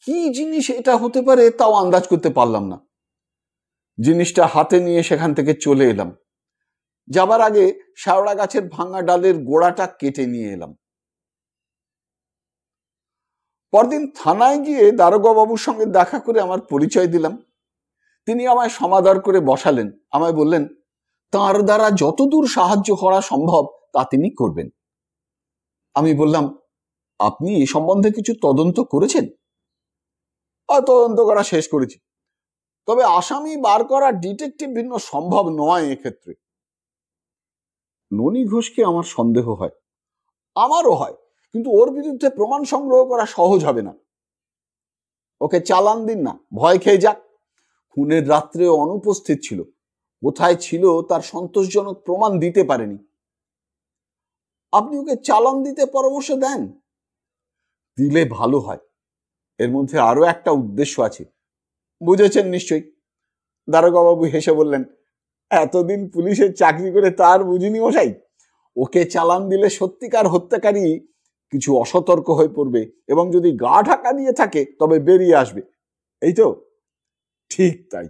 কি জিনিস এটা হতে পারে, তাও আন্দাজ করতে পারলাম না। জিনিসটা হাতে নিয়ে সেখান থেকে চলে এলাম। যাবার আগে শেওড়া গাছের ভাঙা ডালের গোড়াটা কেটে নিয়ে এলাম। পরদিন থানায় গিয়ে দারোগা বাবুর সঙ্গে দেখা করে আমার পরিচয় দিলাম। তিনি আমায় সমাদর করে বসালেন, আমায় বললেন তার দ্বারা যতদূর সাহায্য করা সম্ভব তা তিনি করবেন। আমি বললাম, আপনি এ সম্বন্ধে কিছু তদন্ত করেছেন? তদন্ত করা শেষ করেছি, তবে আসামি বার করা ডিটেকটিভ ভিন্ন সম্ভব নয় এক্ষেত্রে। ননী ঘোষকে আমার সন্দেহ হয়, আমারও হয়, কিন্তু ওর বিরুদ্ধে প্রমাণ সংগ্রহ করা সহজ হবে না। ওকে চালান দিন না, ভয় খেয়ে যাক। খুনের রাত্রে অনুপস্থিত ছিল, কোথায় ছিল তার সন্তোষজনক প্রমাণ দিতে পারেনি। আপনি ওকে চালান দিতে পরামর্শ দেন? দিলে ভালো হয়। এর মধ্যে আরো একটা উদ্দেশ্য আছে, বুঝেছেন নিশ্চয়ই। দারোগা বাবু হেসে বললেন, এতদিন পুলিশের চাকরি করে তার বুঝিনি মশাই। ওকে চালান দিলে সত্যিকার হত্যাকারী কিছু অসতর্ক হয়ে পড়বে এবং যদি গা ঢাকা দিয়ে থাকে তবে বেরিয়ে আসবে, এই তো? ঠিক তাই।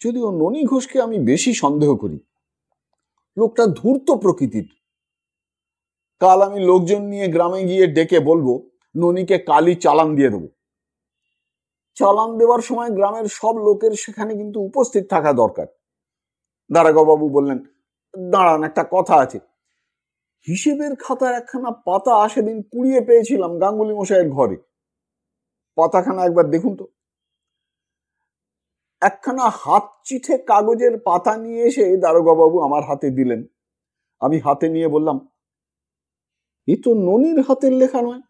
যদিও ননী ঘোষকে আমি বেশি সন্দেহ করি, লোকটা ধূর্ত প্রকৃতির। কাল আমি লোকজন নিয়ে গ্রামে গিয়ে ডেকে বলবো ননীকে কালই চালান দিয়ে দেবো। চালান দেওয়ার সময় গ্রামের সব লোকের সেখানে কিন্তু উপস্থিত থাকা দরকার। দারোগা বাবু বললেন, দাঁড়ান, একটা কথা আছে। হিসেবের খাতার একখানা পাতা সেদিন কুড়িয়ে পেয়েছিলাম গাঙ্গুলি মশাইয়ের ঘরে, পাতাখানা একবার দেখুন তো। একখানা হাত চিঠে কাগজের পাতা নিয়ে এসে দারোগা বাবু আমার হাতে দিলেন। আমি হাতে নিয়ে বললাম, এ তো ননীর হাতের লেখা নয়।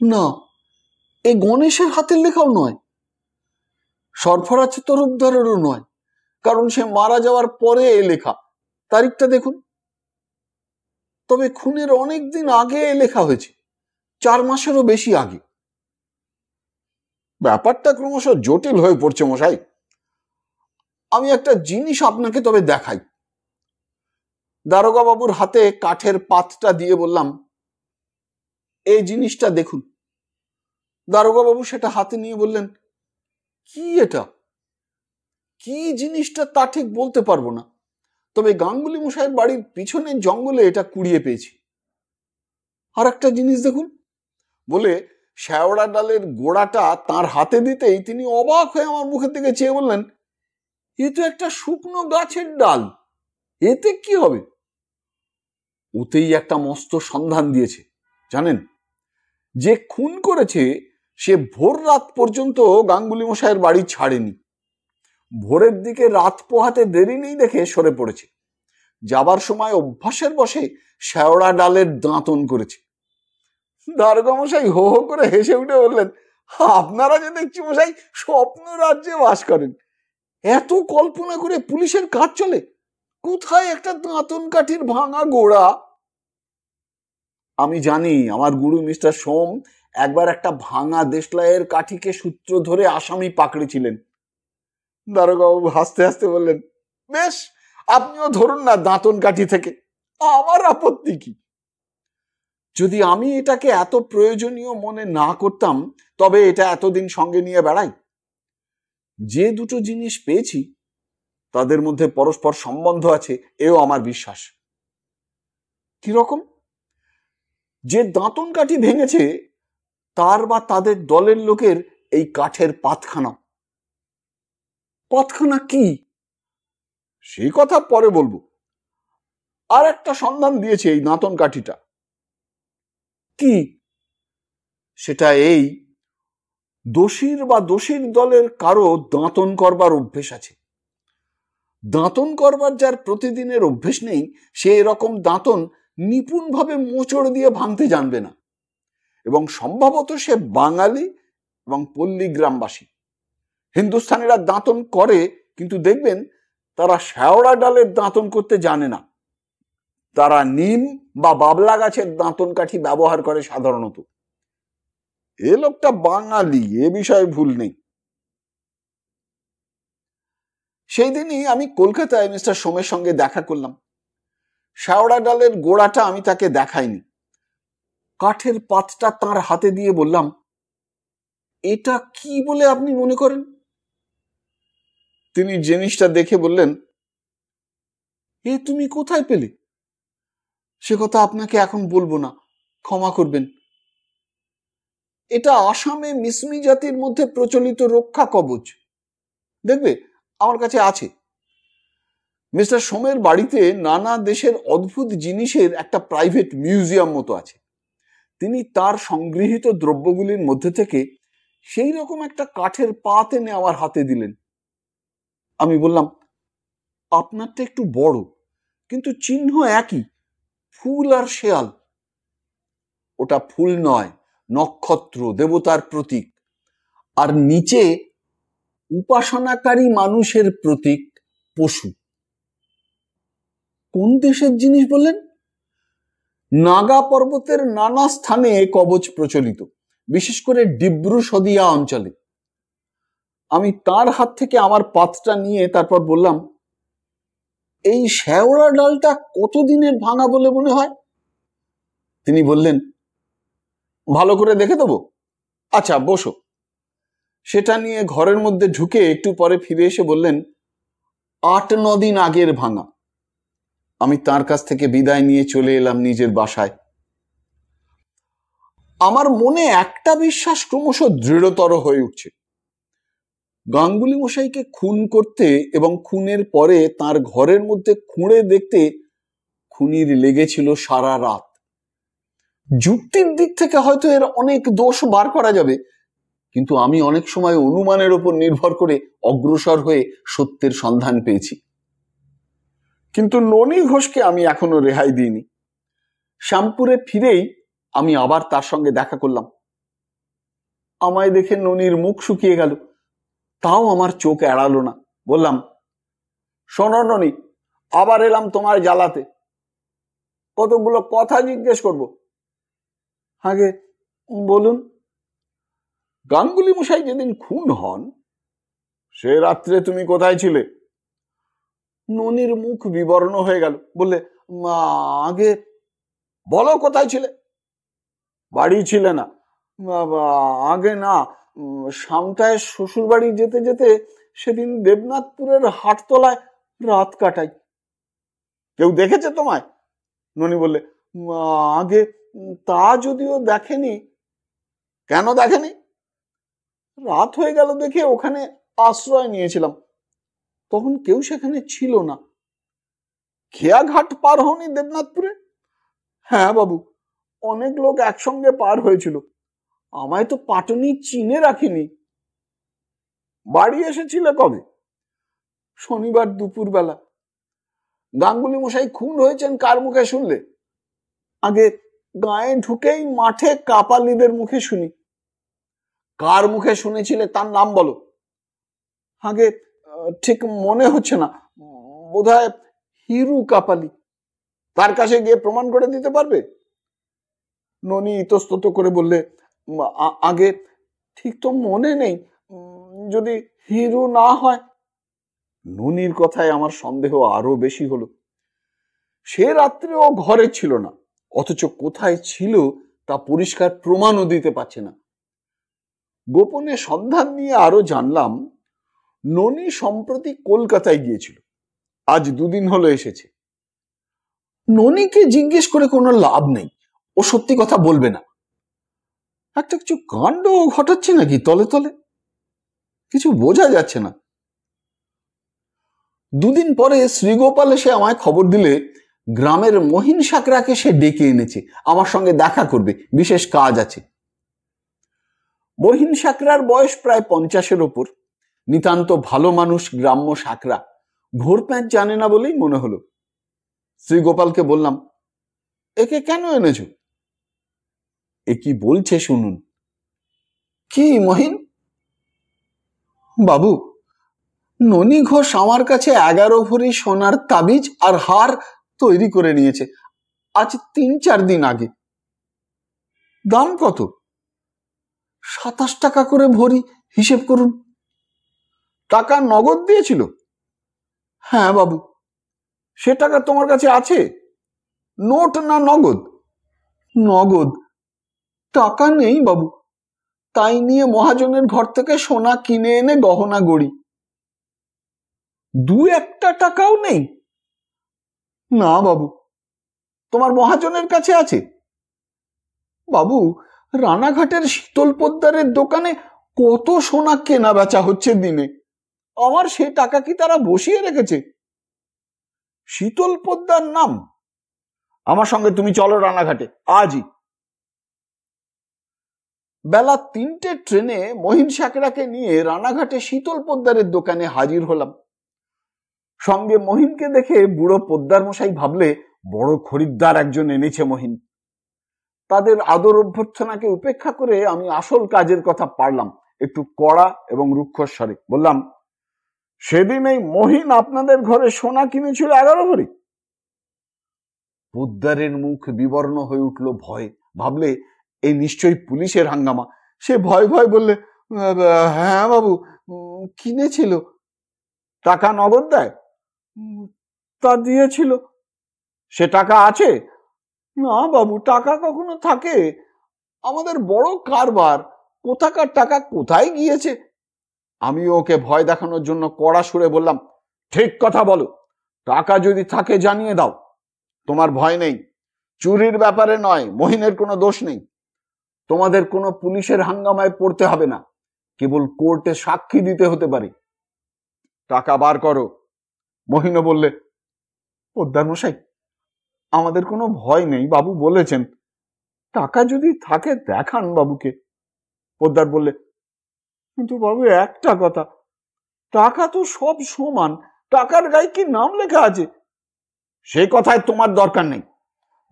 না, এ গণেশের হাতের লেখাও নয়, সরফরাজ তরফদারেরও নয়, কারণ সে মারা যাওয়ার পরে এ লেখা। তারিখটা দেখুন। তবে খুনের অনেক দিন আগে এ লেখা হয়েছে, 4 মাসেরও বেশি আগে। ব্যাপারটা ক্রমশ জটিল হয়ে পড়ছে মশাই। আমি একটা জিনিস আপনাকে তবে দেখাই। দারোগা বাবুর হাতে কাঠের পাতটা দিয়ে বললাম, এই জিনিসটা দেখুন। দারোগা বাবু সেটা হাতে নিয়ে বললেন, কি এটা? কি জিনিসটা তা ঠিক বলতে পারবো না, তবে গাঙ্গুলি মশাইয়ের বাড়ির পিছনের জঙ্গলে এটা কুড়িয়ে পেয়েছি। আর একটা জিনিস দেখুন বলে শেওড়া ডালের গোড়াটা তার হাতে দিতেই তিনি অবাক হয়ে আমার মুখের দিকে চেয়ে বললেন, এ তো একটা শুকনো গাছের ডাল, এতে কি হবে? ওতেই একটা মস্ত সন্ধান দিয়েছে জানেন। যে খুন করেছে সে ভোর রাত পর্যন্ত গাঙ্গুলি মশাইয়ের বাড়ি ছাড়েনি। ভোরের দিকে রাত পোহাতে দেরি নেই দেখে সরে পড়েছে। যাবার সময় অভ্যাসের বসে শেওড়া ডালের দাঁতন করেছে। দারোগা মশাই হো হো করে হেসে উঠে বললেন, আপনারা যে দেখছি মশাই স্বপ্ন রাজ্যে বাস করেন। এত কল্পনা করে পুলিশের কাজ চলে? কোথায় একটা দাঁতন কাঠির ভাঙা গোড়া? আমি জানি আমার গুরু মিস্টার সোম একবার একটা ভাঙা দেশলাইয়ের কাঠিকে সূত্র ধরে আসামি পাকড়েছিলেন। দারোগাবাবু হাসতে হাসতে বললেন, বেশ, আপনিও ধরুন না দাঁতন কাঠি থেকে, আমার আপত্তি কি? যদি আমি এটাকে এত প্রয়োজনীয় মনে না করতাম তবে এটা এতদিন সঙ্গে নিয়ে বেড়াই। যে দুটো জিনিস পেয়েছি তাদের মধ্যে পরস্পর সম্বন্ধ আছে, এও আমার বিশ্বাস। কিরকম? যে দাঁতন কাঠি ভেঙেছে তার বা তাদের দলের লোকের এই কাঠের পাতখানা। পাতখানা কি সেই কথা পরে বলবো। আর একটা সন্ধান দিয়েছে এই দাঁতন কাঠিটা। কি? সেটা এই, দোষীর বা দোষীর দলের কারো দাঁতন করবার অভ্যেস আছে। দাঁতন করবার যার প্রতিদিনের অভ্যেস নেই, সে এরকম দাঁতন নিপুণভাবে মোচড় দিয়ে ভাঙতে জানবে না, এবং সম্ভবত সে বাঙালি এবং পল্লী গ্রামবাসী। হিন্দুস্থানিরা দাঁতন করে, কিন্তু দেখবেন তারা শেওড়া ডালের দাঁতন করতে জানে না। তারা নিম বা বাবলা গাছের দাঁতন কাঠি ব্যবহার করে সাধারণত। এ লোকটা বাঙালি, এ বিষয়ে ভুল নেই। সেই দিনই আমি কলকাতায় মিস্টার সোমের সঙ্গে দেখা করলাম। শেওড়া ডালের গোড়াটা আমি তাকে দেখাইনি। কাঠের পাতটা তার হাতে দিয়ে বললাম, এটা কি বলে আপনি মনে করেন? তিনি জিনিসটা দেখে বললেন, এ তুমি কোথায় পেলে? সে কথা আপনাকে এখন বলবো না, ক্ষমা করবেন। এটা আসামে মিসমি জাতির মধ্যে প্রচলিত রক্ষা কবচ। দেখবে আমার কাছে আছে। মিস্টার সোমের বাড়িতে নানা দেশের অদ্ভুত জিনিসের একটা প্রাইভেট মিউজিয়াম মতো আছে। তিনি তার সংগৃহীত দ্রব্যগুলির মধ্যে থেকে সেই রকম একটা কাঠের পাত এনে আমার হাতে দিলেন। আমি বললাম, আপনারটা একটু বড়, কিন্তু চিহ্ন একই, ফুল আর শেয়াল। ওটা ফুল নয়, নক্ষত্র, দেবতার প্রতীক। আর নিচে উপাসনাকারী মানুষের প্রতীক, পশু। কোন দেশের জিনিস বললেন? নাগা পর্বতের নানা স্থানে কবচ প্রচলিত, বিশেষ করে ডিব্রু সদিয়া অঞ্চলে। আমি তার হাত থেকে আমার পাতটা নিয়ে তারপর বললাম, এই শেওড়া ডালটা কতদিনের ভাঙা বলে মনে হয়? তিনি বললেন, ভালো করে দেখে দেবো? আচ্ছা, বসো। সেটা নিয়ে ঘরের মধ্যে ঢুকে একটু পরে ফিরে এসে বললেন, 8-9 দিন আগের ভাঙা। আমি তার কাছ থেকে বিদায় নিয়ে চলে এলাম নিজের বাসায়। আমার মনে একটা বিশ্বাস ক্রমশ দৃঢ়তর হয়ে উঠছে। গাঙ্গুলি মশাইকে খুন করতে এবং খুনের পরে তার ঘরের মধ্যে খুঁড়ে দেখতে খুনির লেগেছিল সারা রাত। যুক্তির দিক থেকে হয়তো এর অনেক দোষ বার করা যাবে, কিন্তু আমি অনেক সময় অনুমানের উপর নির্ভর করে অগ্রসর হয়ে সত্যের সন্ধান পেয়েছি। কিন্তু ননী ঘোষকে আমি এখনো রেহাই দিইনি। শ্যামপুরে ফিরেই আমি আবার তার সঙ্গে দেখা করলাম। আমায় দেখে ননীর মুখ শুকিয়ে গেল, তাও আমার চোখ এড়ালো না। বললাম, শোনো ননী, আবার এলাম তোমার জ্বালাতে, কতগুলো কথা জিজ্ঞেস করব। আগে বলুন। গাঙ্গুলি মশাই যেদিন খুন হন সে রাত্রে তুমি কোথায় ছিলে? ননীর মুখ বিবর্ণ হয়ে গেল। বললে, আগে বলো কোথায় ছিলে? বাড়ি ছিলে না? আগে না, সামটায় শ্বশুর বাড়ি যেতে যেতে সেদিন দেবনাথপুরের হাটতলায় রাত কাটাই। কেউ দেখেছে তোমায়? ননী বললে, আগে তা যদিও দেখেনি। কেন দেখেনি? রাত হয়ে গেল দেখে ওখানে আশ্রয় নিয়েছিলাম, তখন কেউ সেখানে ছিল না। খেয়াঘাট পার হওনি দেবনাথপুরে? হ্যাঁ বাবু, অনেক লোক একসঙ্গে পার হয়েছিল, আমায় তো পাটনি চিনে রাখিনি। বাড়ি এসেছিলে কবে? শনিবার দুপুর বেলা। গাঙ্গুলি মশাই খুন হয়েছেন কার মুখে শুনলে? আগে গায়ে ঢুকেই মাঠে কাপালিদের মুখে শুনি। কার মুখে শুনেছিলে তার নাম বলো। আগে ঠিক মনে হচ্ছে না, বোধহয় হিরু কাপালি। তার কাছে গিয়ে প্রমাণ করে দিতে পারবে? ননি ইতস্তত করে বললে, আগে ঠিক তো মনে নেই, যদি হিরু না হয়। ননির কথায় আমার সন্দেহ আরো বেশি হলো। সে রাত্রে ও ঘরে ছিল না, অথচ কোথায় ছিল তা পরিষ্কার প্রমাণও দিতে পারছে না। গোপনে সন্ধান নিয়ে আরো জানলাম, ননি সম্প্রতি কলকাতায় গিয়েছিল, আজ 2 দিন হলো এসেছে। ননিকে জিজ্ঞেস করে কোনো লাভ নেই, ও সত্যি কথা বলবে না। একটা কিছু কাণ্ড ঘটাচ্ছে নাকি তলে তলে, কিছু বোঝা যাচ্ছে না। 2 দিন পরে শ্রীগোপাল এসে আমায় খবর দিলে গ্রামের মহিন সাকরাকে সে ডেকে এনেছে, আমার সঙ্গে দেখা করবে, বিশেষ কাজ আছে। মহিন সাকরার বয়স প্রায় 50-এর ওপর, নিতান্ত ভালো মানুষ, গ্রাম্য সাকরা, ঘোর প্যাঁচ জানে না বলেই মনে হলো। শ্রীগোপালকে বললাম, একে কেন এনেছো? এ কি বলছে শুনুন। কি মহিন? বাবু, ননি ঘোষ আমার কাছে 11 ভরি সোনার তাবিজ আর হার তৈরি করে নিয়েছে, আজ 3-4 দিন আগে। দাম কত? 27 টাকা করে ভরি, হিসেব করুন। টাকা নগদ দিয়েছিল? হ্যাঁ বাবু। সে টাকা তোমার কাছে আছে? নোট না নগদ? নগদ। টাকা নেই বাবু, তাই নিয়ে মহাজনের ঘর থেকে সোনা কিনে এনে গহনা গড়ি। 2-1 টাকাও নেই? না বাবু। তোমার মহাজনের কাছে আছে? বাবু, রানাঘাটের শীতল পোদ্দারের দোকানে কত সোনা কেনা বেচা হচ্ছে দিনে, আমার সে টাকা কি তারা বসিয়ে রেখেছে? শীতল পোদ্দার নাম? আমার সঙ্গে তুমি চলো রানাঘাটে আজই। বেলা 3টে ট্রেনে মহিন সাকরাকে নিয়ে রানাঘাটে শীতল পোদ্দারের দোকানে হাজির হলাম। সঙ্গে মহিনকে দেখে বুড়ো পোদ্দার মশাই ভাবলে বড় খরিদ্দার একজন এনেছে মহিন। তাদের আদর অভ্যর্থনাকে উপেক্ষা করে আমি আসল কাজের কথা পারলাম একটু কড়া এবং রুক্ষস্বরে। বললাম, সেদিন এই মহিন আপনাদের ঘরে সোনা কিনেছিল 11 ভরি? পোদ্দারের মুখ বিবর্ণ হয়ে উঠল ভয়ে, ভাবলে এই নিশ্চয়ই পুলিশের হাঙ্গামা। সে ভয় ভয় বললে, হ্যাঁ বাবু, কিনেছিল। টাকা নগদ দেয়? তা দিয়েছিল। সে টাকা আছে? না বাবু, টাকা কখনো থাকে? আমাদের বড় কারবার, কোথাকার টাকা কোথায় গিয়েছে। আমি ওকে ভয় দেখানোর জন্য কড়া সুরে বললাম, ঠিক কথা বলো, টাকা যদি থাকে জানিয়ে দাও। তোমার ভয় নেই, চুরির ব্যাপারে নয়, মহিনের কোনো দোষ নেই। তোমাদের কোনো পুলিশের হাঙ্গামায় পড়তে হবে না, কেবল কোর্টে সাক্ষী দিতে হতে পারে। টাকা বার করো। মহিনও বললে, পোদ্দার মশাই, আমাদের কোনো ভয় নেই, বাবু বলেছেন। টাকা যদি থাকে দেখান বাবুকে। পোদ্দার বললে, কিন্তু বাবু একটা কথা, টাকা তো সব সমান, টাকার গায়ে কি নাম লেখা আছে? সে কথায় তোমার দরকার নেই,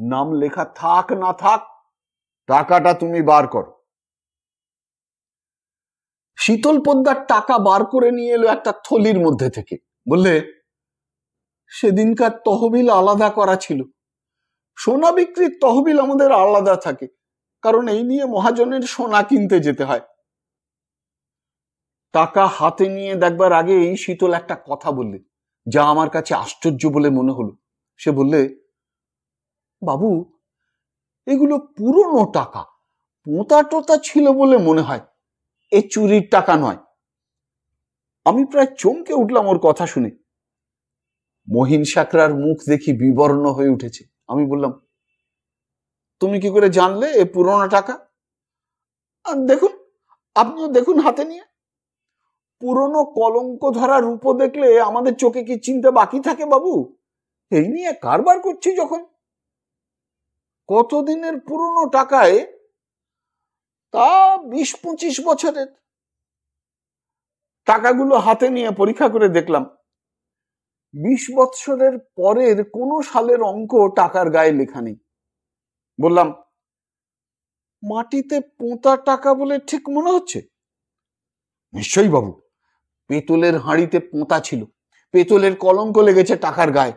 নাম লেখা থাক না থাক, টাকাটা তুমি বার করো। শীতল পোদ্দার টাকা বার করে নিয়ে এলো একটা থলির মধ্যে থেকে। বললে, সেদিনকার তহবিল আলাদা করা ছিল। সোনা বিক্রির তহবিল আমাদের আলাদা থাকে, কারণ এই নিয়ে মহাজনের সোনা কিনতে যেতে হয়। টাকা হাতে নিয়ে দেখবার আগে এই শীতল একটা কথা বললে, যা আমার কাছে আশ্চর্য বলে মনে হলো। সে বললে, বাবু, এগুলো পুরনো টাকা, পোঁতা টোতা ছিল বলে মনে হয়, এ চুরির টাকা নয়। আমি প্রায় চমকে উঠলাম ওর কথা শুনে। মহিন সাকরার মুখ দেখি বিবর্ণ হয়ে উঠেছে। আমি বললাম, তুমি কি করে জানলে এ পুরনো টাকা? দেখুন, আপনিও দেখুন হাতে নিয়ে। পুরনো কলঙ্ক ধরা রূপো দেখলে আমাদের চোখে কি চিনতে বাকি থাকে বাবু? এই নিয়ে কারবার করছি যখন। কতদিনের পুরনো টাকায়? তা 20-25 বছরের। টাকাগুলো হাতে নিয়ে পরীক্ষা করে দেখলাম, 20 বছরের পরের কোন সালের অঙ্ক টাকার গায়ে লেখা নেই। বললাম, মাটিতে পোঁতা টাকা বলে ঠিক মনে হচ্ছে। নিশ্চয়ই বাবু, পেতলের হাঁড়িতে পোঁতা ছিল, পেতলের কলঙ্ক লেগেছে টাকার গায়ে।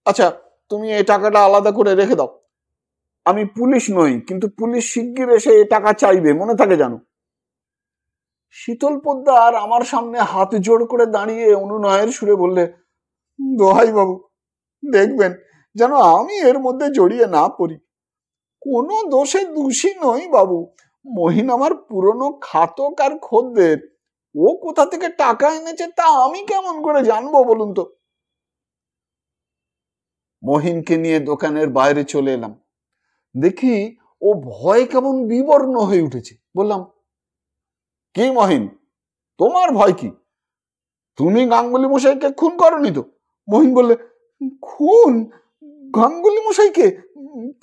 আচ্ছা, তুমি এই টাকাটা আলাদা করে রেখে দাও। আমি পুলিশ নই, কিন্তু পুলিশ শিগগির এসে এ টাকা চাইবে, মনে থাকে জানো। শীতল পোদ্দার আমার সামনে হাত জোড় করে দাঁড়িয়ে অনুনয়ের সুরে বললে, দোহাই বাবু, দেখবেন যেন আমি এর মধ্যে জড়িয়ে না পড়ি। কোনো দোষে দোষী নই বাবু। মহিন আমার পুরনো খাতক আর খদ্দের। ও কোথা থেকে টাকা এনেছে তা আমি কেমন করে জানবো বলুন তো। মহিনকে নিয়ে দোকানের বাইরে চলে এলাম। দেখি ও ভয় কেমন বিবর্ণ হয়ে উঠেছে। বললাম, কি মহিন, তোমার ভয় কি? তুমি গাঙ্গুলি মশাইকে খুন করনি তো? মহিন বললে, খুন? গাঙ্গুলি মশাইকে?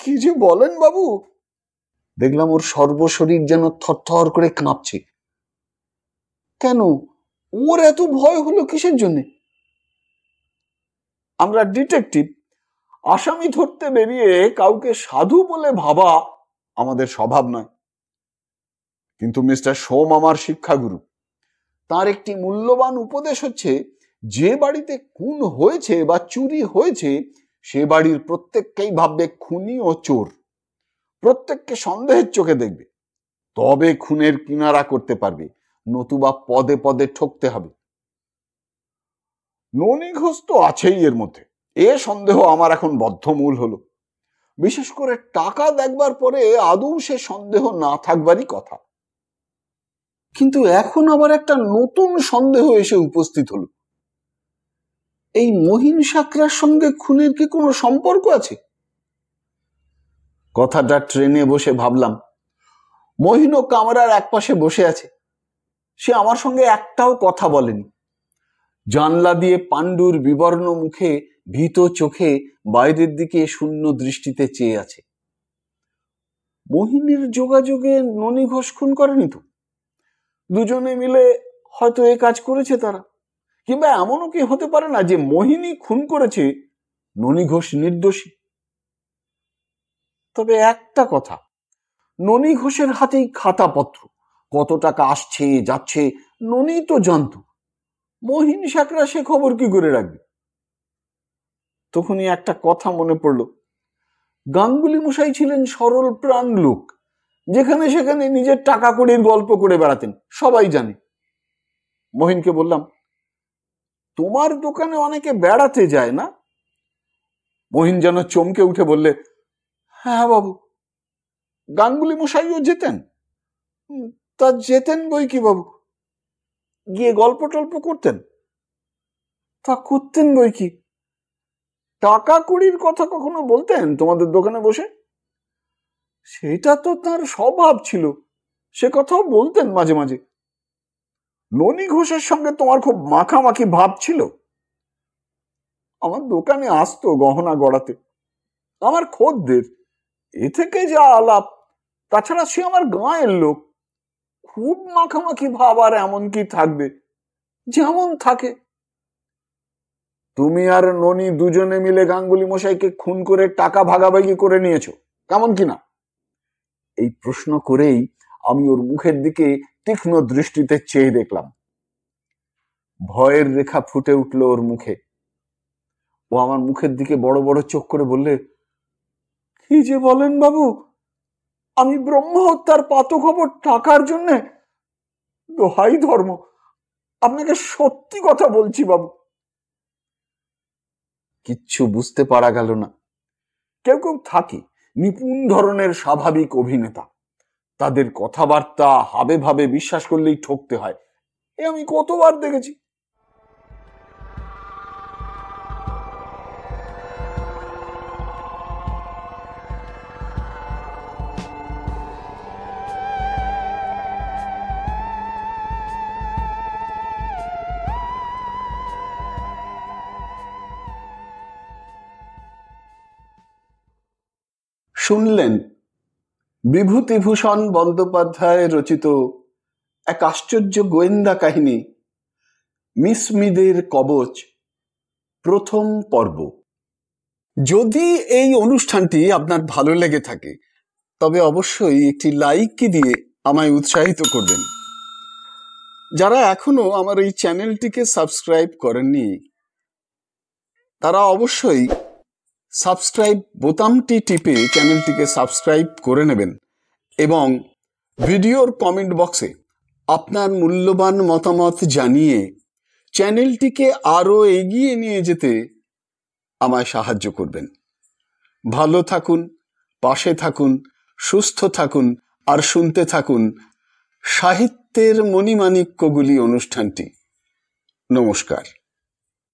কি যে বলেন বাবু। দেখলাম ওর সর্বশরীর যেন থরথর করে কাঁপছে। কেন, ওর এত ভয় হলো কিসের জন্যে? আমরা ডিটেকটিভ, আসামি ধরতে বেরিয়ে কাউকে সাধু বলে ভাবা আমাদের স্বভাব নয়। কিন্তু মিস্টার সোম আমার শিক্ষাগুরু। তার একটি মূল্যবান উপদেশ হচ্ছে, যে বাড়িতে খুন হয়েছে বা চুরি হয়েছে সে বাড়ির প্রত্যেককেই ভাববে খুনি ও চোর। প্রত্যেককে সন্দেহের চোখে দেখবে, তবে খুনের কিনারা করতে পারবে, নতুবা পদে পদে ঠকতে হবে। ননী ঘোষ তো আছেই এর মধ্যে, এ সন্দেহ আমার এখন বদ্ধমূল হলো। বিশেষ করে টাকা দেখবার পরে আদৌ সে সন্দেহ না থাকবারই কথা। কিন্তু এখন আবার একটা নতুন সন্দেহ এসে উপস্থিত হলো। এই মহিন সাকরার সঙ্গে খুনের কি কোনো সম্পর্ক আছে? কথাটা ট্রেনে বসে ভাবলাম। মহিনও কামরার একপাশে বসে আছে। সে আমার সঙ্গে একটাও কথা বলেনি। জানলা দিয়ে পাণ্ডুর বিবর্ণ মুখে ভীত চোখে বাইরের দিকে শূন্য দৃষ্টিতে চেয়ে আছে। মোহিনীর যোগাযোগে ননী ঘোষ খুন করেনি তো? দুজনে মিলে হয়তো এ কাজ করেছে তারা। কিংবা এমনও কি হতে পারে না যে মোহিনী খুন করেছে, ননী ঘোষ নির্দোষী? তবে একটা কথা, ননী ঘোষের হাতেই খাতাপত্র, কত টাকা আসছে যাচ্ছে ননী তো জানত। মহিন সাকরা সে খবর কি করে রাখবে? তখনই একটা কথা মনে পড়ল। গাঙ্গুলি মশাই ছিলেন সরল প্রাণ লোক, যেখানে সেখানে নিজের টাকা কড়ির গল্প করে বেড়াতেন, সবাই জানে। মহিনকে বললাম, তোমার দোকানে অনেকে বেড়াতে যায় না? মহিন যেন চমকে উঠে বললে, হ্যাঁ বাবু, গাঙ্গুলি মশাইও যেতেন। তা যেতেন বই কি বাবু, গিয়ে গল্প টল্প করতেন। তা করতেন বই কি, টাকা কুড়ির কথা কখনো বলতেন তোমাদের দোকানে বসে? সেটা তো তার স্বভাব ছিল, সে কথাও বলতেন মাঝে মাঝে। ননী ঘোষের সঙ্গে তোমার খুব মাখামাখি ভাব ছিল। আমার দোকানে আসতো গহনা গড়াতে, আমার খদ্দের, এ থেকে যা আলাপ। তাছাড়া সে আমার গাঁয়ের লোক। খুব মাখামাখি ভাব আর এমন কি থাকবে, যেমন থাকে। তুমি আর ননী দুজনে মিলে গাঙ্গুলি মশাইকে খুন করে টাকা ভাগাভাগি করে নিয়েছো, কেমন কিনা? এই প্রশ্ন করেই আমি ওর মুখের দিকে তীক্ষ্ণ দৃষ্টিতে চেয়ে দেখলাম। ভয়ের রেখা ফুটে উঠল ওর মুখে। ও আমার মুখের দিকে বড় বড় চোখ করে বললে, কি যে বলেন বাবু, আমি ব্রহ্ম হত্যার পাতখবর টাকার জন্যে? দোহাই ধর্ম, আপনাকে সত্যি কথা বলছি বাবু। কিচ্ছু বুঝতে পারা গেল না। কেউ কেউ থাকে নিপুণ ধরনের স্বাভাবিক অভিনেতা, তাদের কথাবার্তা হাবে ভাবে বিশ্বাস করলেই ঠকতে হয়, এ আমি কতবার দেখেছি। শুনলেন বিভূতিভূষণ বন্দ্যোপাধ্যায় রচিত এক আশ্চর্য গোয়েন্দা কাহিনী, মিস মিদের কবচ, প্রথম পর্ব। যদি এই অনুষ্ঠানটি আপনার ভালো লেগে থাকে তবে অবশ্যই একটি লাইক দিয়ে আমায় উৎসাহিত করবেন। যারা এখনো আমার এই চ্যানেলটিকে সাবস্ক্রাইব করেননি তারা অবশ্যই সাবস্ক্রাইব বোতামটি টিপে চ্যানেলটিকে সাবস্ক্রাইব করে নেবেন এবং ভিডিওর কমেন্ট বক্সে আপনার মূল্যবান মতামত জানিয়ে চ্যানেলটিকে আরো এগিয়ে নিয়ে যেতে আমায় সাহায্য করবেন। ভালো থাকুন, পাশে থাকুন, সুস্থ থাকুন আর শুনতে থাকুন সাহিত্যের মণিমাণিক্যগুলি অনুষ্ঠানটি। নমস্কার।